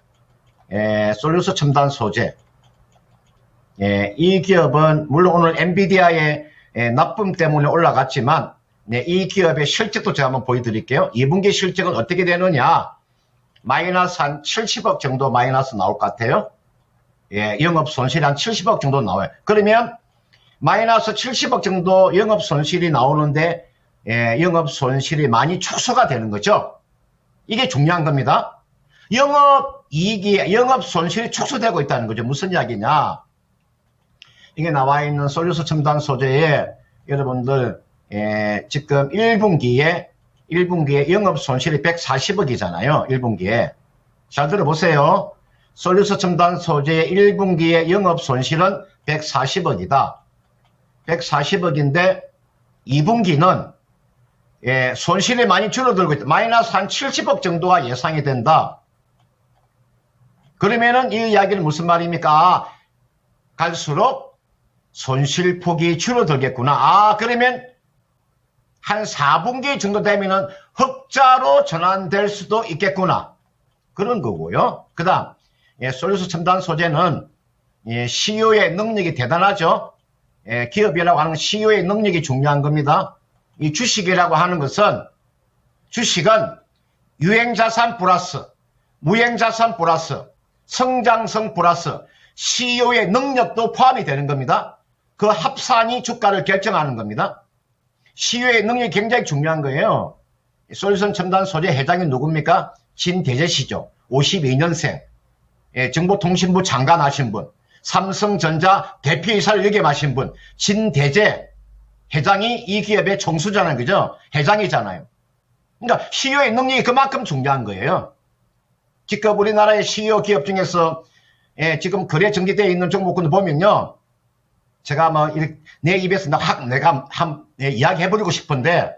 솔루스 첨단 소재. 이 기업은 물론 오늘 엔비디아의 나쁨 때문에 올라갔지만 이 기업의 실적도 제가 한번 보여드릴게요. 2분기 실적은 어떻게 되느냐. 마이너스 한 70억 정도 마이너스 나올 것 같아요. 영업 손실이 한 70억 정도 나와요. 그러면 마이너스 70억 정도 영업 손실이 나오는데 영업 손실이 많이 축소가 되는 거죠. 이게 중요한 겁니다. 영업 이익이 영업 손실이 축소되고 있다는 거죠. 무슨 이야기냐? 이게 나와 있는 솔루스 첨단 소재에 여러분들 지금 1분기에 영업 손실이 140억이잖아요. 1분기에. 잘 들어보세요. 솔루스 첨단 소재의 1분기에 영업 손실은 140억이다. 140억인데 2분기는 손실이 많이 줄어들고 있다. 마이너스 한 70억 정도가 예상이 된다. 그러면은 이 이야기는 무슨 말입니까? 갈수록 손실폭이 줄어들겠구나. 그러면 한 4분기 정도 되면은 흑자로 전환될 수도 있겠구나. 그런 거고요. 그 다음, 솔루스 첨단 소재는 CEO의 능력이 대단하죠. 기업이라고 하는 CEO의 능력이 중요한 겁니다. 이 주식이라고 하는 것은, 주식은 유행자산 플러스, 무행자산 플러스, 성장성 플러스, CEO의 능력도 포함이 되는 겁니다. 그 합산이 주가를 결정하는 겁니다. CEO의 능력이 굉장히 중요한 거예요. 솔루션 첨단 소재 회장이 누굽니까? 진대재 씨죠. 52년생. 정보통신부 장관 하신 분. 삼성전자 대표이사를 역임하신 분. 진대재 회장이 이 기업의 총수잖아요. 그죠? 회장이잖아요. 그러니까 CEO의 능력이 그만큼 중요한 거예요. 지금 우리나라의 CEO 기업 중에서 지금 거래 정지되어 있는 종목군을 보면요. 제가 내 입에서 내가 이야기해버리고 싶은데,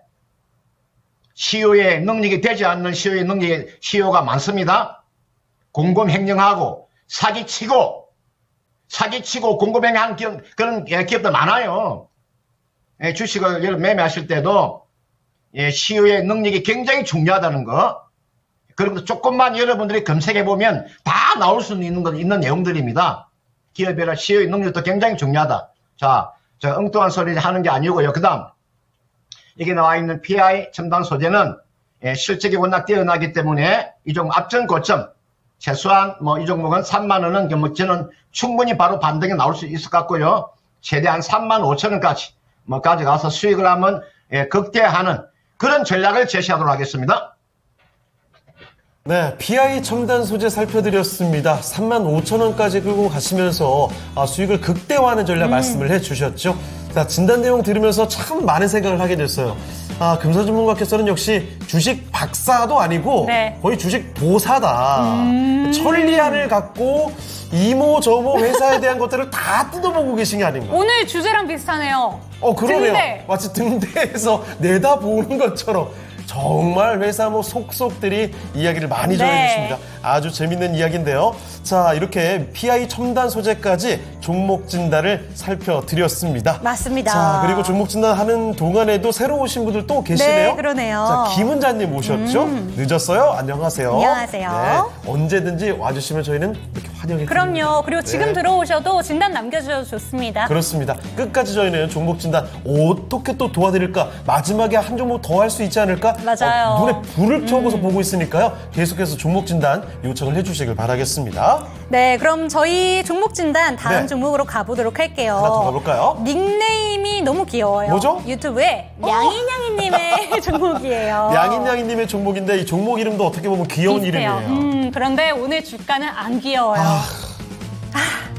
CEO의 능력이 되지 않는 CEO가 많습니다. 공범횡령하고, 사기치고 공범횡령하는 그런 기업들 많아요. 주식을 매매하실 때도, CEO의 능력이 굉장히 중요하다는 거. 그리고 조금만 여러분들이 검색해보면 다 나올 수 있는 내용들입니다. 기업이라 CEO의 능력도 굉장히 중요하다. 자, 제가 엉뚱한 소리 하는 게 아니고요. 그 다음, 여기 나와 있는 PI 첨단 소재는 실적이 워낙 뛰어나기 때문에 이 종목 앞전 고점 최소한 뭐 이 종목은 3만 원은 저는 충분히 바로 반등이 나올 수 있을 것 같고요. 최대한 3만 5천 원까지 뭐 가져가서 수익을 한번 극대화하는 그런 전략을 제시하도록 하겠습니다. 네, PI 첨단 소재 살펴드렸습니다. 35,000원까지 끌고 가시면서 수익을 극대화하는 전략 말씀을 해주셨죠. 자, 진단 내용 들으면서 참 많은 생각을 하게 됐어요. 금서 전문가께서는 역시 주식 박사도 아니고 네. 거의 주식 도사다. 천리안을 갖고 이모 저모 회사에 대한 것들을 다 뜯어보고 계신 게 아닌가. 오늘 주제랑 비슷하네요. 그러네요. 등대. 마치 등대에서 내다보는 것처럼 정말 회사 속속들이 이야기를 많이 네. 전해주십니다. 아주 재밌는 이야기인데요. 자, 이렇게 PI 첨단 소재까지 종목 진단을 살펴드렸습니다. 맞습니다. 자, 그리고 종목 진단 하는 동안에도 새로 오신 분들 또 계시네요. 네, 그러네요. 자, 김은자님 오셨죠? 늦었어요? 안녕하세요. 안녕하세요. 네, 언제든지 와주시면 저희는 이렇게 환영해 드립니다. 그럼요. 그리고 지금 네. 들어오셔도 진단 남겨주셔도 좋습니다. 그렇습니다. 끝까지 저희는 종목 진단 어떻게 또 도와드릴까? 마지막에 한 종목 더 할 수 있지 않을까? 맞아요. 눈에 불을 켜고서 보고 있으니까요. 계속해서 종목 진단 요청을 해주시길 바라겠습니다. 네, 그럼 저희 종목 진단 다음 네. 종목으로 가보도록 할게요. 하나 더 가볼까요? 닉네임이 너무 귀여워요. 뭐죠? 유튜브에 양이냥이님의 종목이에요. 양인양이님의 종목인데 이 종목 이름도 어떻게 보면 귀여운 비슷해요. 이름이에요. 그런데 오늘 주가는 안 귀여워요.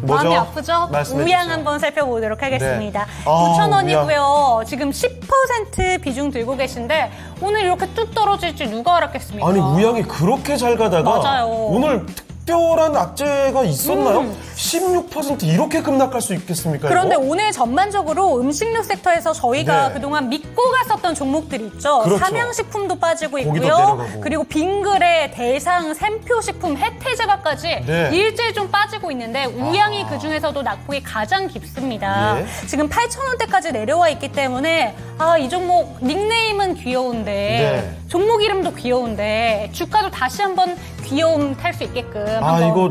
뭐죠? 마음이 아프죠? 말씀해 우양 주세요. 한번 살펴보도록 하겠습니다. 네. 9,000원이고요. 지금 10% 비중 들고 계신데 오늘 이렇게 뚝 떨어질지 누가 알았겠습니까? 아니 우양이 그렇게 잘 가다가 맞아요. 오늘 특별한 악재가 있었나요? 16% 이렇게 급락할 수 있겠습니까? 그런데 이거? 오늘 전반적으로 음식료 섹터에서 저희가 네. 그동안 믿고 갔었던 종목들 있죠. 그렇죠. 삼양식품도 빠지고 고기도 있고요. 내려가고. 그리고 빙그레, 대상, 샘표식품, 혜태제과까지 네. 일제히 좀 빠지고 있는데 우양이 그중에서도 낙폭이 가장 깊습니다. 예. 지금 8,000원대까지 내려와 있기 때문에 이 종목 닉네임은 귀여운데 네. 종목 이름도 귀여운데 주가도 다시 한번 귀여움 탈 수 있게끔 한번 이거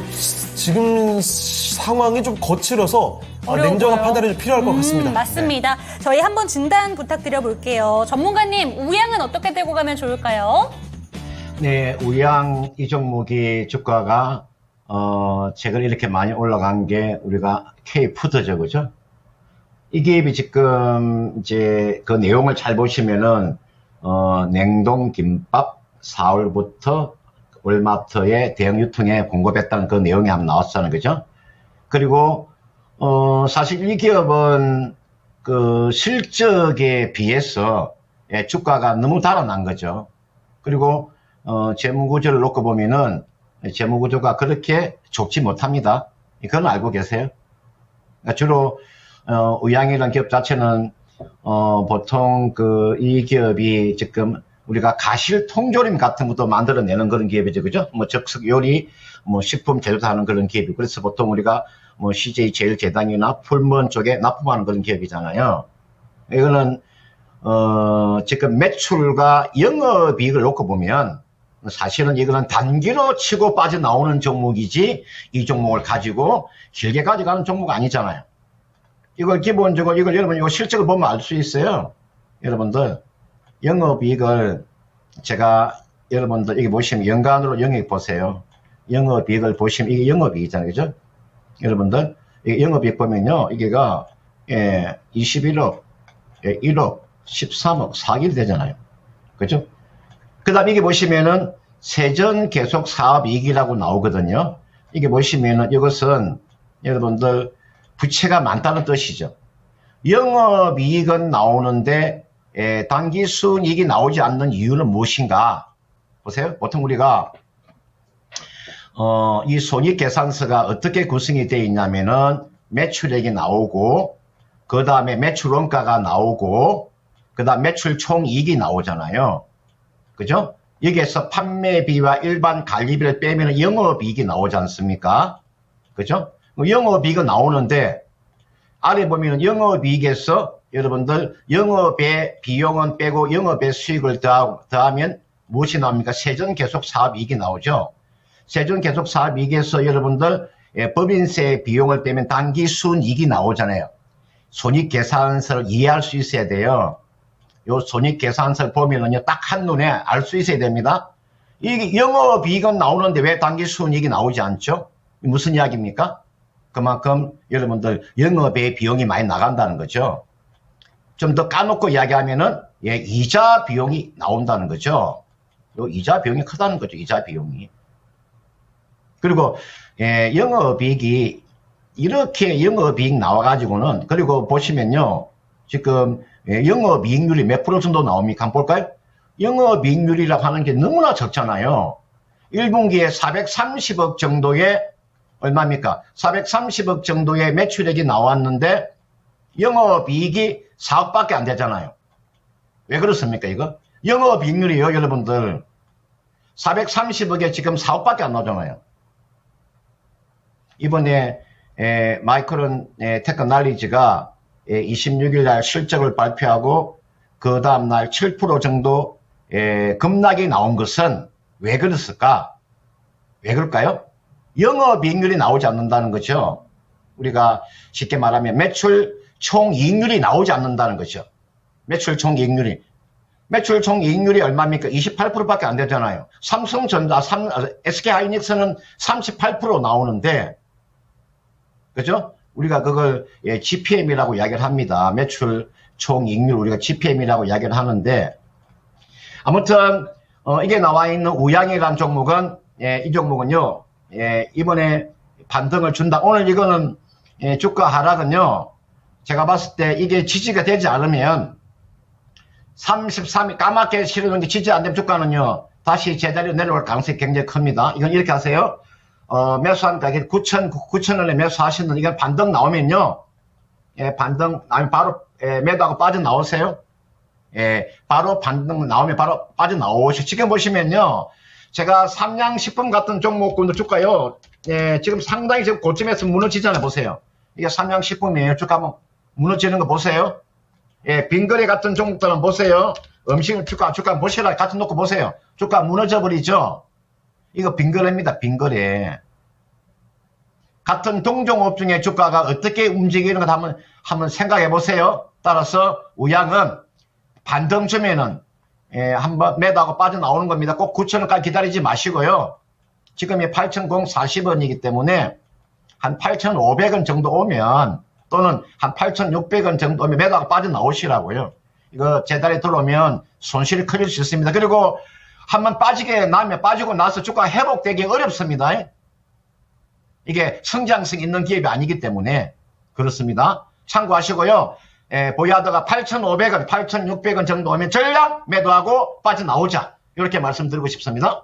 지금 상황이 좀 거칠어서 어려워 냉정한 보여요. 판단이 좀 필요할 것 같습니다. 맞습니다. 저희 한번 진단 부탁드려 볼게요. 전문가님 우양은 어떻게 들고 가면 좋을까요? 네, 우양 이 종목이 주가가 최근 이렇게 많이 올라간 게 우리가 K푸드죠, 그죠? 이 기업이 지금 이제 그 내용을 잘 보시면은 냉동 김밥 4월부터 월마트에 대형 유통에 공급했다는 그 내용이 한번 나왔잖아요, 그죠? 그리고 사실 이 기업은 그 실적에 비해서 주가가 너무 달아난 거죠. 그리고 재무구조를 놓고 보면은 재무구조가 그렇게 좋지 못합니다. 그건 알고 계세요? 그러니까 주로 우양이라는 기업 자체는 보통 이 기업이 지금 우리가 가실 통조림 같은 것도 만들어내는 그런 기업이죠, 그죠? 뭐 적석 요리, 뭐 식품 제조도 하는 그런 기업이고, 그래서 보통 우리가 뭐 CJ 제일제당이나 풀먼 쪽에 납품하는 그런 기업이잖아요. 이거는 지금 매출과 영업이익을 놓고 보면 사실은 이거는 단기로 치고 빠져나오는 종목이지 이 종목을 가지고 길게 가져가는 종목 아니잖아요. 이걸 기본적으로 여러분 이거 실적을 보면 알 수 있어요. 여러분들 영업이익을 제가 여러분들 여기 보시면 연간으로 영역 보세요. 영업이익을 보시면 이게 영업이익이잖아요, 그죠? 여러분들 이게 영업이익 보면요, 이게가 21억, 1억, 13억, 4억 되잖아요, 그죠? 그다음 이게 보시면은 세전 계속 사업 이익이라고 나오거든요. 이게 보시면은 이것은 여러분들 부채가 많다는 뜻이죠. 영업이익은 나오는데 단기 순이익이 나오지 않는 이유는 무엇인가? 보세요. 보통 우리가 이 손익계산서가 어떻게 구성이 되어 있냐면은 매출액이 나오고 그 다음에 매출 원가가 나오고 그 다음 매출 총이익이 나오잖아요. 그죠? 여기에서 판매비와 일반 관리비를 빼면 영업이익이 나오지 않습니까? 그죠? 영업이익은 나오는데 아래 보면 영업이익에서 여러분들 영업의 비용은 빼고 영업의 수익을 더하면 무엇이 나옵니까? 세전 계속 사업이익이 나오죠. 세전 계속 사업이익에서 여러분들 법인세 비용을 빼면 단기 순이익이 나오잖아요. 손익계산서를 이해할 수 있어야 돼요. 요 손익계산서를 보면은요, 딱 한눈에 알 수 있어야 됩니다. 이게 영업이익은 나오는데 왜 당기순이익이 나오지 않죠? 무슨 이야기입니까? 그만큼 여러분들 영업의 비용이 많이 나간다는 거죠. 좀 더 까놓고 이야기하면은, 예, 이자 비용이 나온다는 거죠. 요 이자 비용이 크다는 거죠, 이자 비용이. 그리고, 예, 영업이익이, 이렇게 영업이익 나와가지고는, 그리고 보시면요, 지금, 예, 영업이익률이 몇 프로 정도 나옵니까? 한번 볼까요? 영업이익률이라고 하는 게 너무나 적잖아요. 1분기에 430억 정도의, 얼마입니까? 430억 정도의 매출액이 나왔는데, 영업이익이 4억밖에 안 되잖아요. 왜 그렇습니까, 이거? 영업이익률이요, 여러분들. 430억에 지금 4억밖에 안 나오잖아요. 이번에 마이크론 테크놀리지가 26일 날 실적을 발표하고 그 다음날 7% 정도 급락이 나온 것은 왜 그랬을까? 왜 그럴까요? 영업이익률이 나오지 않는다는 거죠. 우리가 쉽게 말하면 매출 총이익률이 나오지 않는다는 거죠. 매출 총이익률이. 매출 총이익률이 얼마입니까? 28%밖에 안 되잖아요. 삼성전자, SK하이닉스는 38% 나오는데, 그죠? 우리가 그걸 GPM이라고 이야기를 합니다. 매출 총이익률 우리가 GPM이라고 이야기를 하는데, 아무튼 이게 나와 있는 우양이라는 종목은 이 종목은요, 이번에 반등을 준다. 오늘 이거는 주가 하락은요, 제가 봤을 때 이게 지지가 되지 않으면 33일 까맣게 실어놓은 게 지지 안 되면 주가는요, 다시 제자리로 내려올 가능성이 굉장히 큽니다. 이건 이렇게 하세요. 매수한 가격 9,000원에 매수하시는, 이건 반등 나오면요, 반등 나오면 바로 매도하고 빠져나오세요. 바로 반등 나오면 바로 빠져나오시고, 지금 보시면요, 제가 삼양식품 같은 종목군도 주가요, 지금 상당히 지금 고점에서 무너지잖아요. 보세요. 이게 삼양식품이에요. 주가 한번 무너지는 거 보세요. 빙거래 같은 종목들은 보세요. 음식 주가 보시라 같이 놓고 보세요. 주가 무너져 버리죠. 이거 빙거래입니다. 빙거래. 같은 동종업 중에 주가가 어떻게 움직이는가 한번 생각해 보세요. 따라서 우양은 반등쯤에는 한번 매도하고 빠져나오는 겁니다. 꼭 9,000원까지 기다리지 마시고요. 지금이 8,040원이기 때문에 한 8,500원 정도 오면, 또는 한 8,600원 정도 오면 매도하고 빠져나오시라고요. 이거 제자리에 들어오면 손실이 커질 수 있습니다. 그리고 한번 빠지고 나서 주가 회복되기 어렵습니다. 이게 성장성 있는 기업이 아니기 때문에 그렇습니다. 참고하시고요. 보유하다가 8,500원, 8,600원 정도 오면 전량 매도하고 빠져나오자. 이렇게 말씀드리고 싶습니다.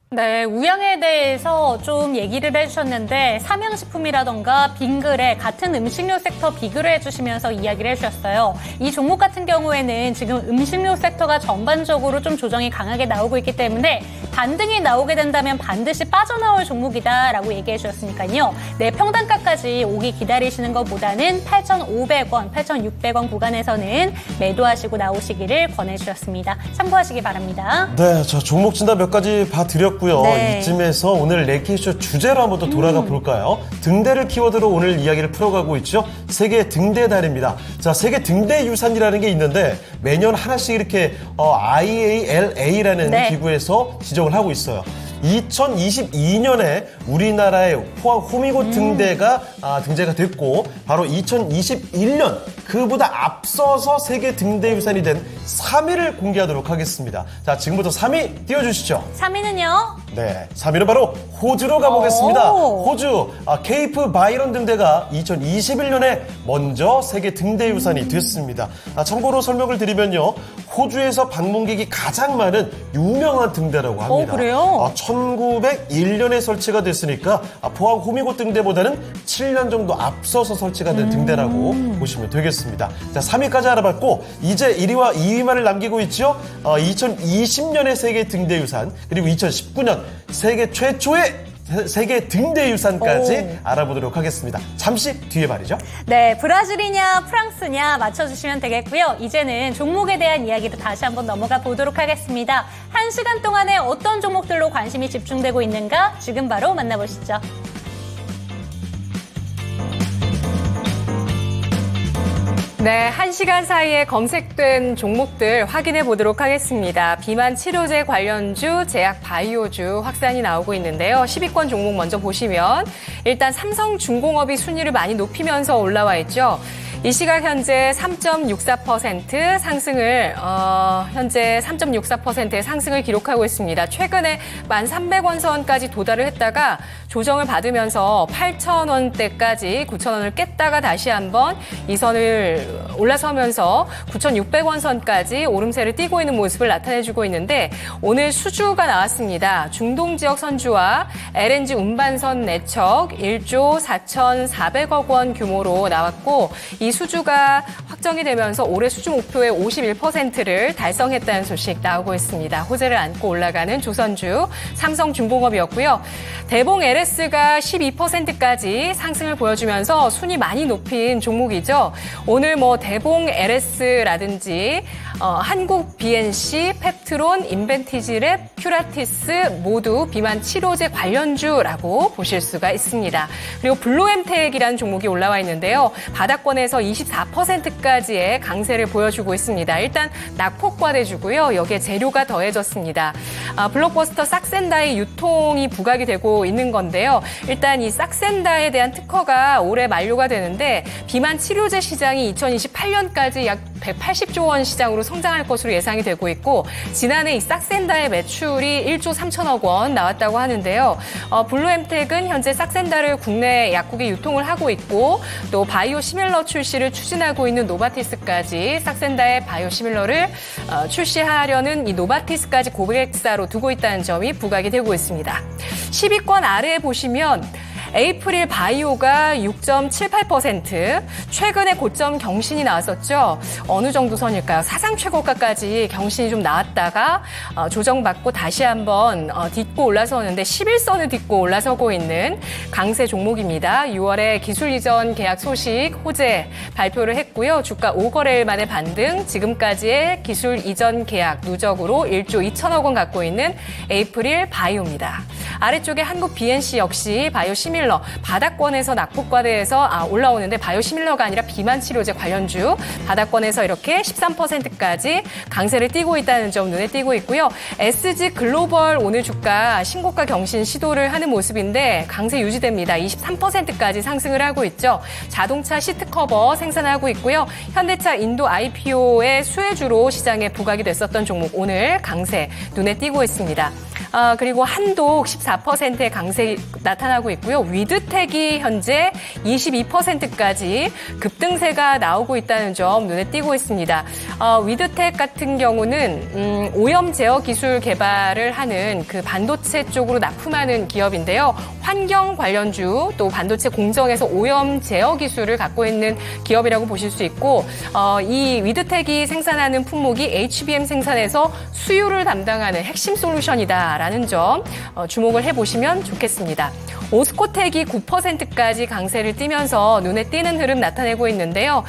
네, 우양에 대해서 좀 얘기를 해주셨는데 삼양식품이라던가 빙그레 같은 음식료 섹터 비교를 해주시면서 이야기를 해주셨어요. 이 종목 같은 경우에는 지금 음식료 섹터가 전반적으로 좀 조정이 강하게 나오고 있기 때문에 반등이 나오게 된다면 반드시 빠져나올 종목이다라고 얘기해 주셨으니까요. 네, 평단가까지 오기 기다리시는 것보다는 8,500원, 8,600원 구간에서는 매도하시고 나오시기를 권해주셨습니다. 참고하시기 바랍니다. 네, 저 종목 진단 몇 가지 봐드렸고요. 네. 이쯤에서 오늘 레이키쇼 주제로 한번 더 돌아가 볼까요? 등대를 키워드로 오늘 이야기를 풀어가고 있죠. 세계 등대 달입니다. 자, 세계 등대 유산이라는 게 있는데 매년 하나씩 이렇게 IALA라는 네. 기구에서 지정을 하고 있어요. 2022년에 우리나라의 포항 호미곶 등대가 등재가 됐고, 바로 2021년 그보다 앞서서 세계 등대 유산이 된 3위를 공개하도록 하겠습니다. 자, 지금부터 3위 띄워주시죠. 3위는요? 네, 3위는 바로 호주로 가보겠습니다. 오. 호주 케이프 바이런 등대가 2021년에 먼저 세계 등대 유산이 됐습니다. 참고로 설명을 드리면요, 호주에서 방문객이 가장 많은 유명한 등대라고 합니다. 그래요? 1901년에 설치가 됐으니까 포항 호미곶 등대보다는 7년 정도 앞서서 설치가 된 등대라고 보시면 되겠습니다. 자, 3위까지 알아봤고 이제 1위와 2위만을 남기고 있죠. 2020년의 세계 등대 유산, 그리고 2019년 세계 최초의 세계 등대 유산까지 알아보도록 하겠습니다. 잠시 뒤에 말이죠. 네, 브라질이냐 프랑스냐 맞춰주시면 되겠고요. 이제는 종목에 대한 이야기로 다시 한번 넘어가 보도록 하겠습니다. 1시간 동안에 어떤 종목들로 관심이 집중되고 있는가 지금 바로 만나보시죠. 네, 1시간 사이에 검색된 종목들 확인해 보도록 하겠습니다. 비만 치료제 관련주, 제약 바이오주 확산이 나오고 있는데요. 10위권 종목 먼저 보시면 일단 삼성중공업이 순위를 많이 높이면서 올라와 있죠. 이 시각 현재 3.64% 상승을 현재 3.64%의 상승을 기록하고 있습니다. 최근에 1,300원 선까지 도달을 했다가 조정을 받으면서 8,000원대까지 9,000원을 깼다가 다시 한번 이 선을 올라서면서 9,600원 선까지 오름세를 띠고 있는 모습을 나타내주고 있는데 오늘 수주가 나왔습니다. 중동 지역 선주와 LNG 운반선 내척 1조 4,400억 원 규모로 나왔고 이 수주가 확정이 되면서 올해 수주 목표의 51%를 달성했다는 소식 나오고 있습니다. 호재를 안고 올라가는 조선주 삼성중공업이었고요. 대봉 LS가 12%까지 상승을 보여주면서 순위 많이 높인 종목이죠. 오늘 대봉 LS라든지 한국 BNC, 펩트론, 인벤티지랩, 큐라티스 모두 비만 치료제 관련주라고 보실 수가 있습니다. 그리고 블루엠텍이라는 종목이 올라와 있는데요. 바닥권에서 24%까지의 강세를 보여주고 있습니다. 일단 낙폭과대주고요. 여기에 재료가 더해졌습니다. 블록버스터 싹센다의 유통이 부각이 되고 있는 건데요. 일단 이 싹센다에 대한 특허가 올해 만료가 되는데 비만 치료제 시장이 2028년까지 약 180조 원 시장으로 성장할 것으로 예상이 되고 있고 지난해 이 싹센다의 매출이 1조 3천억 원 나왔다고 하는데요. 블루엠텍은 현재 싹센다를 국내 약국에 유통을 하고 있고 또 바이오 시밀러 출시를 추진하고 있는 노바티스까지 싹센다의 바이오 시밀러를 출시하려는 이 노바티스까지 고객사로 두고 있다는 점이 부각이 되고 있습니다. 10위권 아래에 보시면 에이프릴 바이오가 6.78%, 최근에 고점 경신이 나왔었죠. 어느 정도 선일까요? 사상 최고가까지 경신이 좀 나왔다가 조정받고 다시 한번 딛고 올라서는데 11선을 딛고 올라서고 있는 강세 종목입니다. 6월에 기술 이전 계약 소식 호재 발표를 했고요. 주가 5거래일 만에 반등, 지금까지의 기술 이전 계약 누적으로 1조 2천억 원 갖고 있는 에이프릴 바이오입니다. 아래쪽에 한국 BNC 역시 바이오 시밀러 바닥권에서 낙폭과대에서 올라오는데 바이오 시밀러가 아니라 비만 치료제 관련주 바닥권에서 이렇게 13%까지 강세를 띠고 있다는 점 눈에 띄고 있고요. SG 글로벌 오늘 주가 신고가 경신 시도를 하는 모습인데 강세 유지됩니다. 23%까지 상승을 하고 있죠. 자동차 시트 커버 생산하고 있고요. 현대차 인도 IPO의 수혜주로 시장에 부각이 됐었던 종목 오늘 강세 눈에 띄고 있습니다. 그리고 한독 14%의 강세 나타나고 있고요. 위드텍이 현재 22%까지 급등세가 나오고 있다는 점 눈에 띄고 있습니다. 위드텍 같은 경우는 오염 제어 기술 개발을 하는 그 반도체 쪽으로 납품하는 기업인데요. 환경 관련주 또 반도체 공정에서 오염 제어 기술을 갖고 있는 기업이라고 보실 수 있고 이 위드텍이 생산하는 품목이 HBM 생산에서 수율을 담당하는 핵심 솔루션이다라는 점 주목을 해보시면 좋겠습니다. 오스코텍이 9%까지 강세를 띠면서 눈에 띄는 흐름 나타내고 있는데요.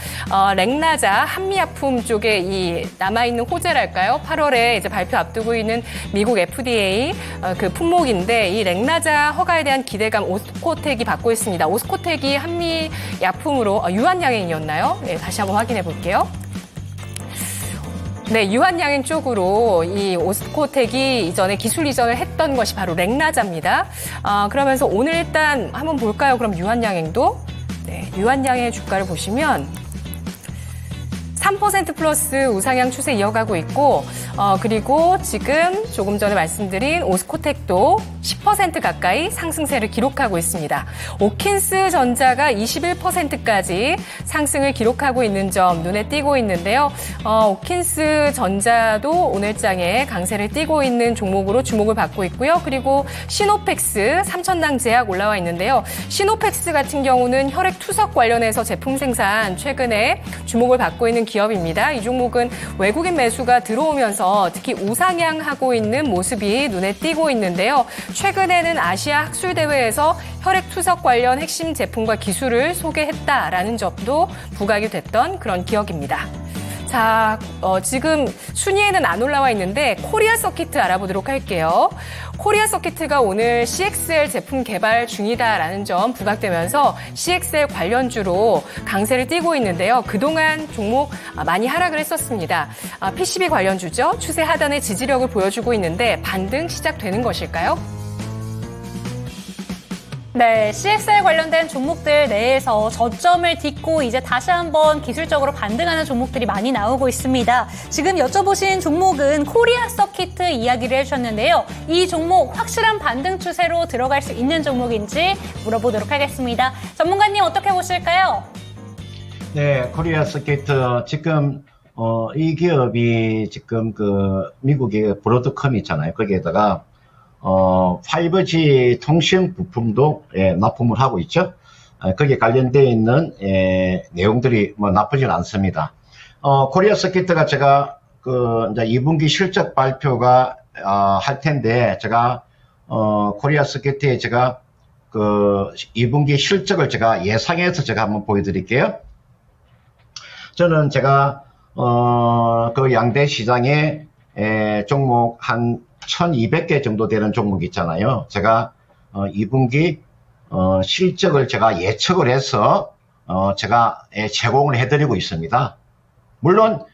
렉나자 한미약품 쪽에 이 남아있는 호재랄까요? 8월에 이제 발표 앞두고 있는 미국 FDA 그 품목인데 이 렉나자 허가에 대한 기대감 오스코텍이 받고 있습니다. 오스코텍이 한미약품으로 유한양행이었나요? 네, 다시 한번 확인해 볼게요. 네, 유한양행 쪽으로 이 오스코텍이 이전에 기술 이전을 했던 것이 바로 렉나자입니다. 그러면서 오늘 일단 한번 볼까요? 그럼 유한양행도? 네, 유한양행 주가를 보시면 3% 플러스 우상향 추세 이어가고 있고 그리고 지금 조금 전에 말씀드린 오스코텍도 10% 가까이 상승세를 기록하고 있습니다. 오킨스 전자가 21%까지 상승을 기록하고 있는 점 눈에 띄고 있는데요. 오킨스 전자도 오늘장에 강세를 띠고 있는 종목으로 주목을 받고 있고요. 그리고 시노펙스 삼천당 제약 올라와 있는데요. 시노펙스 같은 경우는 혈액 투석 관련해서 제품 생산 최근에 주목을 받고 있는 기업입니다. 이 종목은 외국인 매수가 들어오면서 특히 우상향하고 있는 모습이 눈에 띄고 있는데요. 최근에는 아시아 학술대회에서 혈액 투석 관련 핵심 제품과 기술을 소개했다라는 점도 부각이 됐던 그런 기억입니다. 자, 지금 순위에는 안 올라와 있는데 코리아 서키트 알아보도록 할게요. 코리아 서키트가 오늘 CXL 제품 개발 중이다라는 점 부각되면서 CXL 관련주로 강세를 띠고 있는데요. 그동안 종목 많이 하락을 했었습니다. PCB 관련주죠. 추세 하단의 지지력을 보여주고 있는데 반등 시작되는 것일까요? 네, CXL 관련된 종목들 내에서 저점을 딛고 이제 다시 한번 기술적으로 반등하는 종목들이 많이 나오고 있습니다. 지금 여쭤보신 종목은 코리아 서키트 이야기를 해주셨는데요. 이 종목 확실한 반등 추세로 들어갈 수 있는 종목인지 물어보도록 하겠습니다. 전문가님 어떻게 보실까요? 네, 코리아 서키트 지금 이 기업이 지금 그 미국의 브로드컴 있잖아요. 거기에다가 5G 통신 부품도 납품을 하고 있죠. 거기에 관련되어 있는 내용들이 뭐 나쁘진 않습니다. 코리아 서키트가 제가 그 이제 2분기 실적 발표가 할 텐데 제가 코리아 서키트에 제가 그 2분기 실적을 제가 예상해서 제가 한번 보여드릴게요. 저는 제가 그 양대 시장에 종목 한 1200개 정도 되는 종목 있잖아요. 제가 2분기 실적을 제가 예측을 해서 제가 제공을 해드리고 있습니다. 물론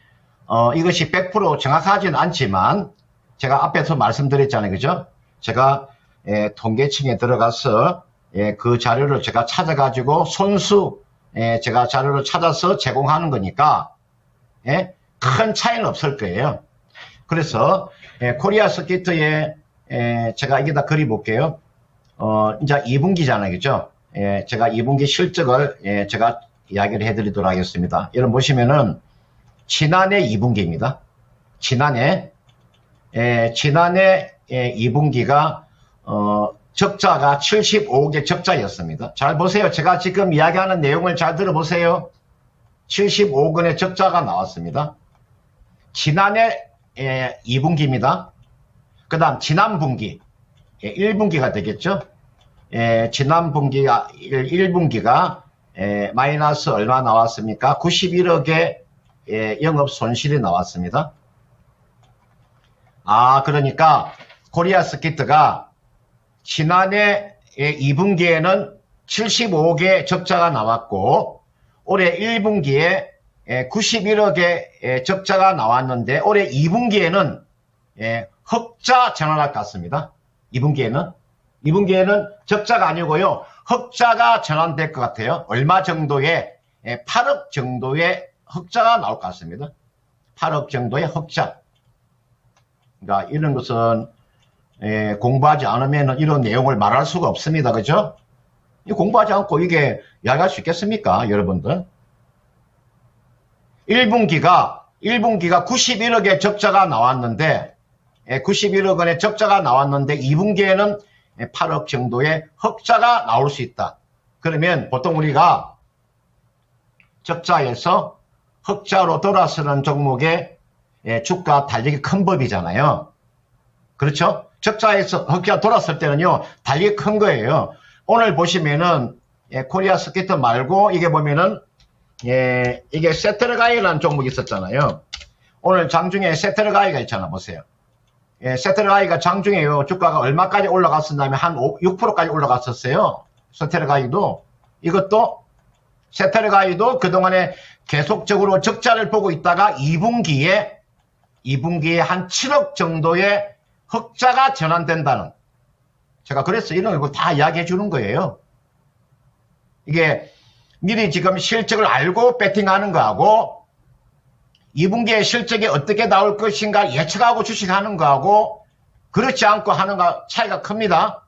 이것이 100% 정확하진 않지만 제가 앞에서 말씀드렸잖아요. 그죠? 제가 통계청에 들어가서 그 자료를 제가 찾아가지고 손수 제가 자료를 찾아서 제공하는 거니까 큰 차이는 없을 거예요. 그래서 코리아 서키트에 제가 여기다 그려볼게요. 이제 2분기잖아요. 그죠? 제가 2분기 실적을 제가 이야기를 해드리도록 하겠습니다. 여러분 보시면은 지난해 2분기입니다. 지난해 2분기가 적자가 75억의 적자였습니다. 잘 보세요. 제가 지금 이야기하는 내용을 잘 들어보세요. 75억 원의 적자가 나왔습니다. 지난해 2분기입니다. 그 다음 지난 분기 1분기가 되겠죠. 지난 분기가 1분기가 마이너스 얼마 나왔습니까? 91억의 영업 손실이 나왔습니다. 그러니까 코리아 서키트가 지난해 2분기에는 75억의 적자가 나왔고 올해 1분기에 91억의 적자가 나왔는데 올해 2분기에는 흑자 전환할 것 같습니다. 2분기에는 적자가 아니고요. 흑자가 전환될 것 같아요. 얼마 정도의 8억 정도의 흑자가 나올 것 같습니다. 8억 정도의 흑자. 그러니까 이런 것은 공부하지 않으면 이런 내용을 말할 수가 없습니다. 그죠? 공부하지 않고 이게 이야기할 수 있겠습니까? 여러분들. 1분기가 91억의 적자가 나왔는데 91억 원의 적자가 나왔는데 2분기에는 8억 정도의 흑자가 나올 수 있다. 그러면 보통 우리가 적자에서 흑자로 돌아서는 종목의 주가 달리기 큰 법이잖아요. 그렇죠? 적자에서 흑자 돌았을 때는요, 달리기 큰 거예요. 오늘 보시면은 코리아 서키트 말고 이게 보면은 이게 세트르가이라는 종목이 있었잖아요. 오늘 장중에 세트르가이가 있잖아. 보세요. 세트르가이가 장중에요. 주가가 얼마까지 올라갔었냐면 한 6%까지 올라갔었어요. 세트르가이도. 이것도 세트르가이도 그동안에 계속적으로 적자를 보고 있다가 2분기에 한 7억 정도의 흑자가 전환된다는. 제가 그래서 이런 걸 다 이야기해 주는 거예요. 이게 미리 지금 실적을 알고 배팅하는 거하고 2분기에 실적이 어떻게 나올 것인가 예측하고 주식하는 거하고 그렇지 않고 하는 거 차이가 큽니다.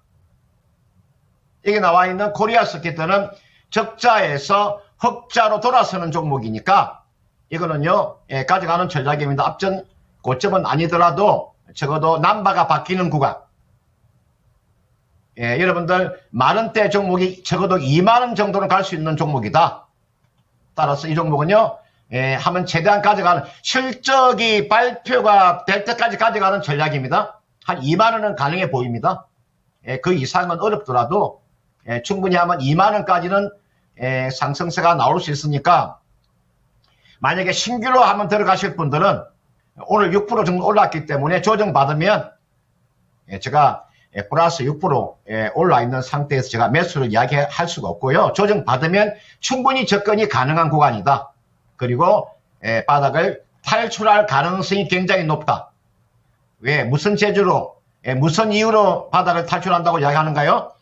여기 나와 있는 코리아 서키트는 적자에서 흑자로 돌아서는 종목이니까 이거는요 가져가는 전략입니다. 앞전 고점은 아니더라도 적어도 남바가 바뀌는 구간. 여러분들 만원대 종목이 적어도 2만원 정도는 갈 수 있는 종목이다. 따라서 이 종목은요 하면 최대한 가져가는 실적이 발표가 될 때까지 가져가는 전략입니다. 한 2만원은 가능해 보입니다. 그 이상은 어렵더라도 충분히 하면 2만원까지는 상승세가 나올 수 있으니까 만약에 신규로 한번 들어가실 분들은 오늘 6% 정도 올랐기 때문에 조정받으면 제가 플러스 6% 올라 있는 상태에서 제가 매수를 이야기할 수가 없고요. 조정받으면 충분히 접근이 가능한 구간이다. 그리고 바닥을 탈출할 가능성이 굉장히 높다. 왜? 무슨 재주로, 무슨 이유로 바닥을 탈출한다고 이야기하는가요?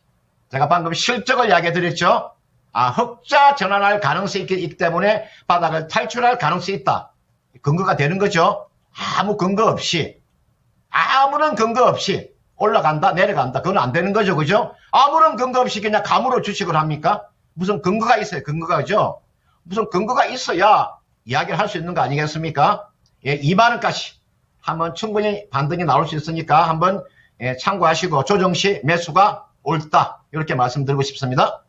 제가 방금 실적을 이야기해 드렸죠. 흑자 전환할 가능성이 있기 때문에 바닥을 탈출할 가능성이 있다. 근거가 되는 거죠. 아무 근거 없이, 아무런 근거 없이 올라간다, 내려간다. 그건 안 되는 거죠. 그죠? 아무런 근거 없이 그냥 감으로 주식을 합니까? 무슨 근거가 있어요. 근거가, 그죠? 무슨 근거가 있어야 이야기를 할 수 있는 거 아니겠습니까? 2만원까지 한번 충분히 반등이 나올 수 있으니까 한번 참고하시고 조정시 매수가 옳다. 이렇게 말씀드리고 싶습니다.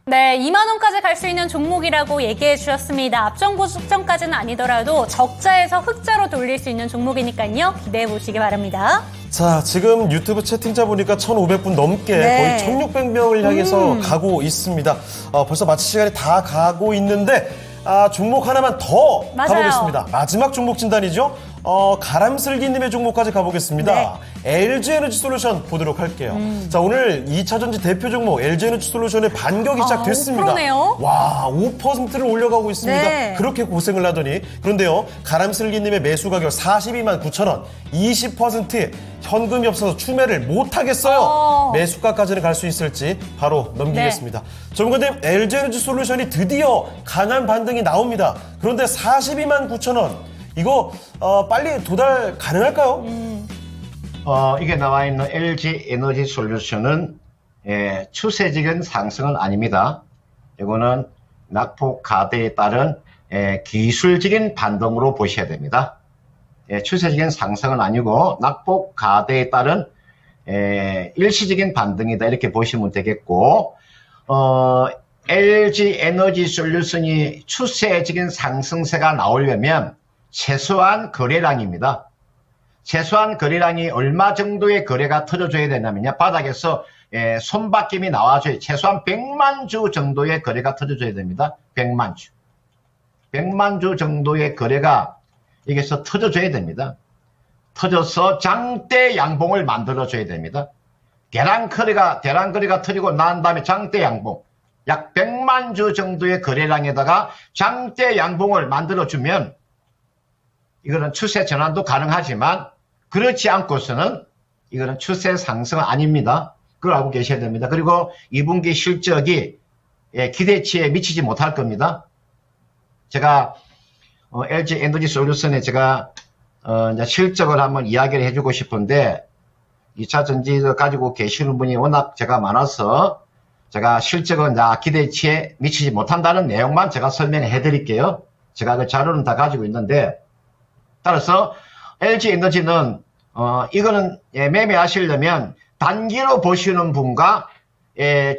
네, 2만 원까지 갈 수 있는 종목이라고 얘기해 주셨습니다. 앞정보 측정까지는 아니더라도 적자에서 흑자로 돌릴 수 있는 종목이니까요. 기대해 보시기 바랍니다. 자, 지금 유튜브 채팅자 보니까 1,500분 넘게 네. 거의 1,600명을 향해서 가고 있습니다. 벌써 마칠 시간이 다 가고 있는데 종목 하나만 더 맞아요. 가보겠습니다. 마지막 종목 진단이죠. 가람슬기님의 종목까지 가보겠습니다. 네. LG에너지솔루션 보도록 할게요. 자, 오늘 2차전지 대표 종목 LG에너지솔루션의 반격이 시작됐습니다. 5%네요? 와, 5%를 올려가고 있습니다. 네. 그렇게 고생을 하더니. 그런데요, 가람슬기님의 매수 가격 42만 9천 원, 20% 현금이 없어서 추매를 못하겠어요. 매수가까지는 갈 수 있을지 바로 넘기겠습니다. 전문가님, LG에너지솔루션이 드디어 강한 반등이 나옵니다. 그런데 42만 9천 원, 이거 빨리 도달 가능할까요? 이게 나와 있는 LG 에너지 솔루션은 추세적인 상승은 아닙니다. 이거는 낙폭 가대에 따른 기술적인 반등으로 보셔야 됩니다. 추세적인 상승은 아니고 낙폭 가대에 따른 일시적인 반등이다 이렇게 보시면 되겠고, LG 에너지 솔루션이 추세적인 상승세가 나오려면 최소한 거래량입니다. 최소한 거래량이 얼마 정도의 거래가 터져줘야 되냐면요, 바닥에서 손바뀜이 나와줘야, 최소한 100만 주 정도의 거래가 터져줘야 됩니다. 100만 주. 100만 주 정도의 거래가 여기서 터져줘야 됩니다. 터져서 장대 양봉을 만들어줘야 됩니다. 대량거래가 터지고 난 다음에 장대 양봉, 약 100만 주 정도의 거래량에다가 장대 양봉을 만들어주면 이거는 추세 전환도 가능하지만 그렇지 않고서는 이거는 추세 상승은 아닙니다. 그걸 알고 계셔야 됩니다. 그리고 2분기 실적이 기대치에 미치지 못할 겁니다. 제가 LG 에너지 솔루션에 제가 이제 실적을 한번 이야기를 해주고 싶은데 2차 전지 가지고 계시는 분이 워낙 제가 많아서 제가 실적은 기대치에 미치지 못한다는 내용만 제가 설명해 드릴게요. 제가 그 자료는 다 가지고 있는데, 따라서 LG 에너지는 이거는 매매하시려면 단기로 보시는 분과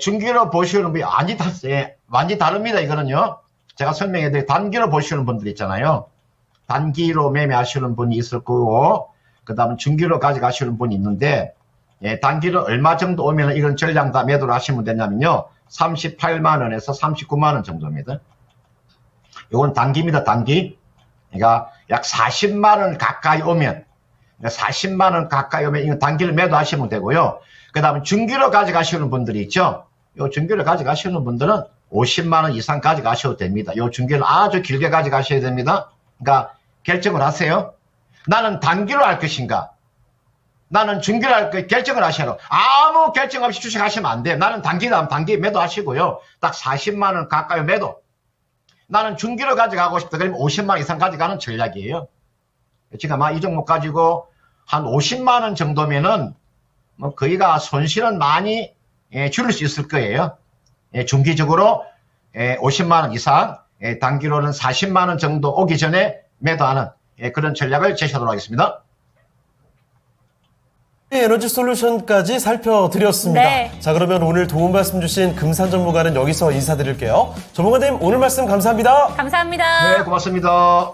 중기로 보시는 분이 완전히 다릅니다. 이거는요. 제가 설명해 드릴 단기로 보시는 분들 있잖아요. 단기로 매매하시는 분이 있을 거고, 그 다음에 중기로 가져가시는 분이 있는데, 단기로 얼마 정도 오면 이건 전량 다 매도를 하시면 되냐면요, 38만원에서 39만원 정도입니다. 이건 단기입니다. 단기. 그러니까 약 40만원 가까이 오면, 40만원 가까이 오면 이건 단기를 매도하시면 되고요. 그 다음에 중기로 가져가시는 분들이 있죠. 요 중기로 가져가시는 분들은 50만원 이상 가져가셔도 됩니다. 요 중기를 아주 길게 가져가셔야 됩니다. 그러니까 결정을 하세요. 나는 단기로 할 것인가, 나는 중기로 할 것, 결정을 하셔야 돼요. 아무 결정 없이 주식하시면 안 돼요. 나는 단기다, 단기 매도하시고요. 딱 40만원 가까이 매도. 나는 중기로 가져가고 싶다. 그러면 50만원 이상 가져가는 전략이에요. 지금 아마 이 종목 가지고 한 50만원 정도면은 뭐 거의가 손실은 많이 줄일 수 있을 거예요. 중기적으로 50만원 이상, 단기로는 40만원 정도 오기 전에 매도하는 그런 전략을 제시하도록 하겠습니다. 에너지 솔루션까지 살펴드렸습니다. 네. 자, 그러면 오늘 도움 말씀 주신 금산 전문가는 여기서 인사드릴게요. 전문가님, 오늘 말씀 감사합니다. 감사합니다. 네, 고맙습니다.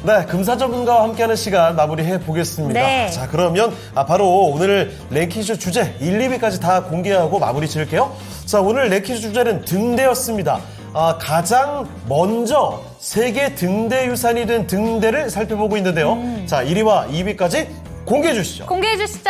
네, 금산 전문가와 함께하는 시간 마무리해 보겠습니다. 네. 자, 그러면 바로 오늘 랭키쇼 주제 1, 2위까지 다 공개하고 마무리 지을게요. 자, 오늘 랭키쇼 주제는 등대였습니다. 가장 먼저 세계 등대 유산이 된 등대를 살펴보고 있는데요. 자, 1위와 2위까지 공개해 주시죠. 공개해 주시죠.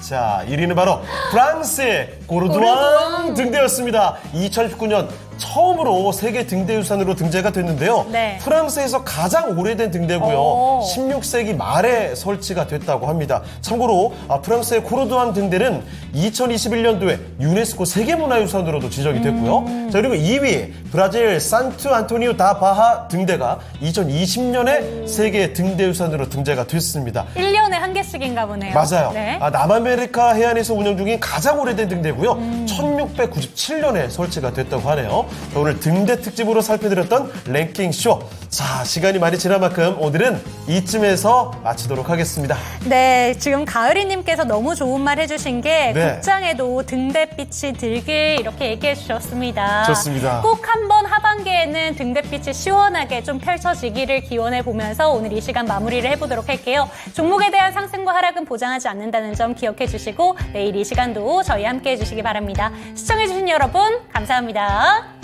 자, 1위는 바로 프랑스의 고르두앙 등대였습니다. 2019년 처음으로 세계 등대유산으로 등재가 됐는데요. 네. 프랑스에서 가장 오래된 등대고요. 오. 16세기 말에 설치가 됐다고 합니다. 참고로 프랑스의 고르두앙 등대는 2021년도에 유네스코 세계문화유산으로도 지정이 됐고요. 자, 그리고 2위 브라질 산투 안토니우 다 바하 등대가 2020년에 세계 등대유산으로 등재가 됐습니다. 1년에 한 개씩인가 보네요. 맞아요. 네. 남아메리카 해안에서 운영 중인 가장 오래된 등대고요. 1697년에 설치가 됐다고 하네요. 자, 오늘 등대 특집으로 살펴드렸던 랭킹쇼. 자, 시간이 많이 지난 만큼 오늘은 이쯤에서 마치도록 하겠습니다. 네, 지금 가을이님께서 너무 좋은 말 해주신 게 네. 극장에도 등대빛이 들길 이렇게 얘기해 주셨습니다. 좋습니다. 꼭 한번 하반기에는 등대빛이 시원하게 좀 펼쳐지기를 기원해 보면서 오늘 이 시간 마무리를 해보도록 할게요. 종목에 대한 상승과 하락은 보장하지 않는다는 점 기억해 주시고 내일 이 시간도 저희 함께 해주시기 바랍니다. 시청해 주신 여러분 감사합니다.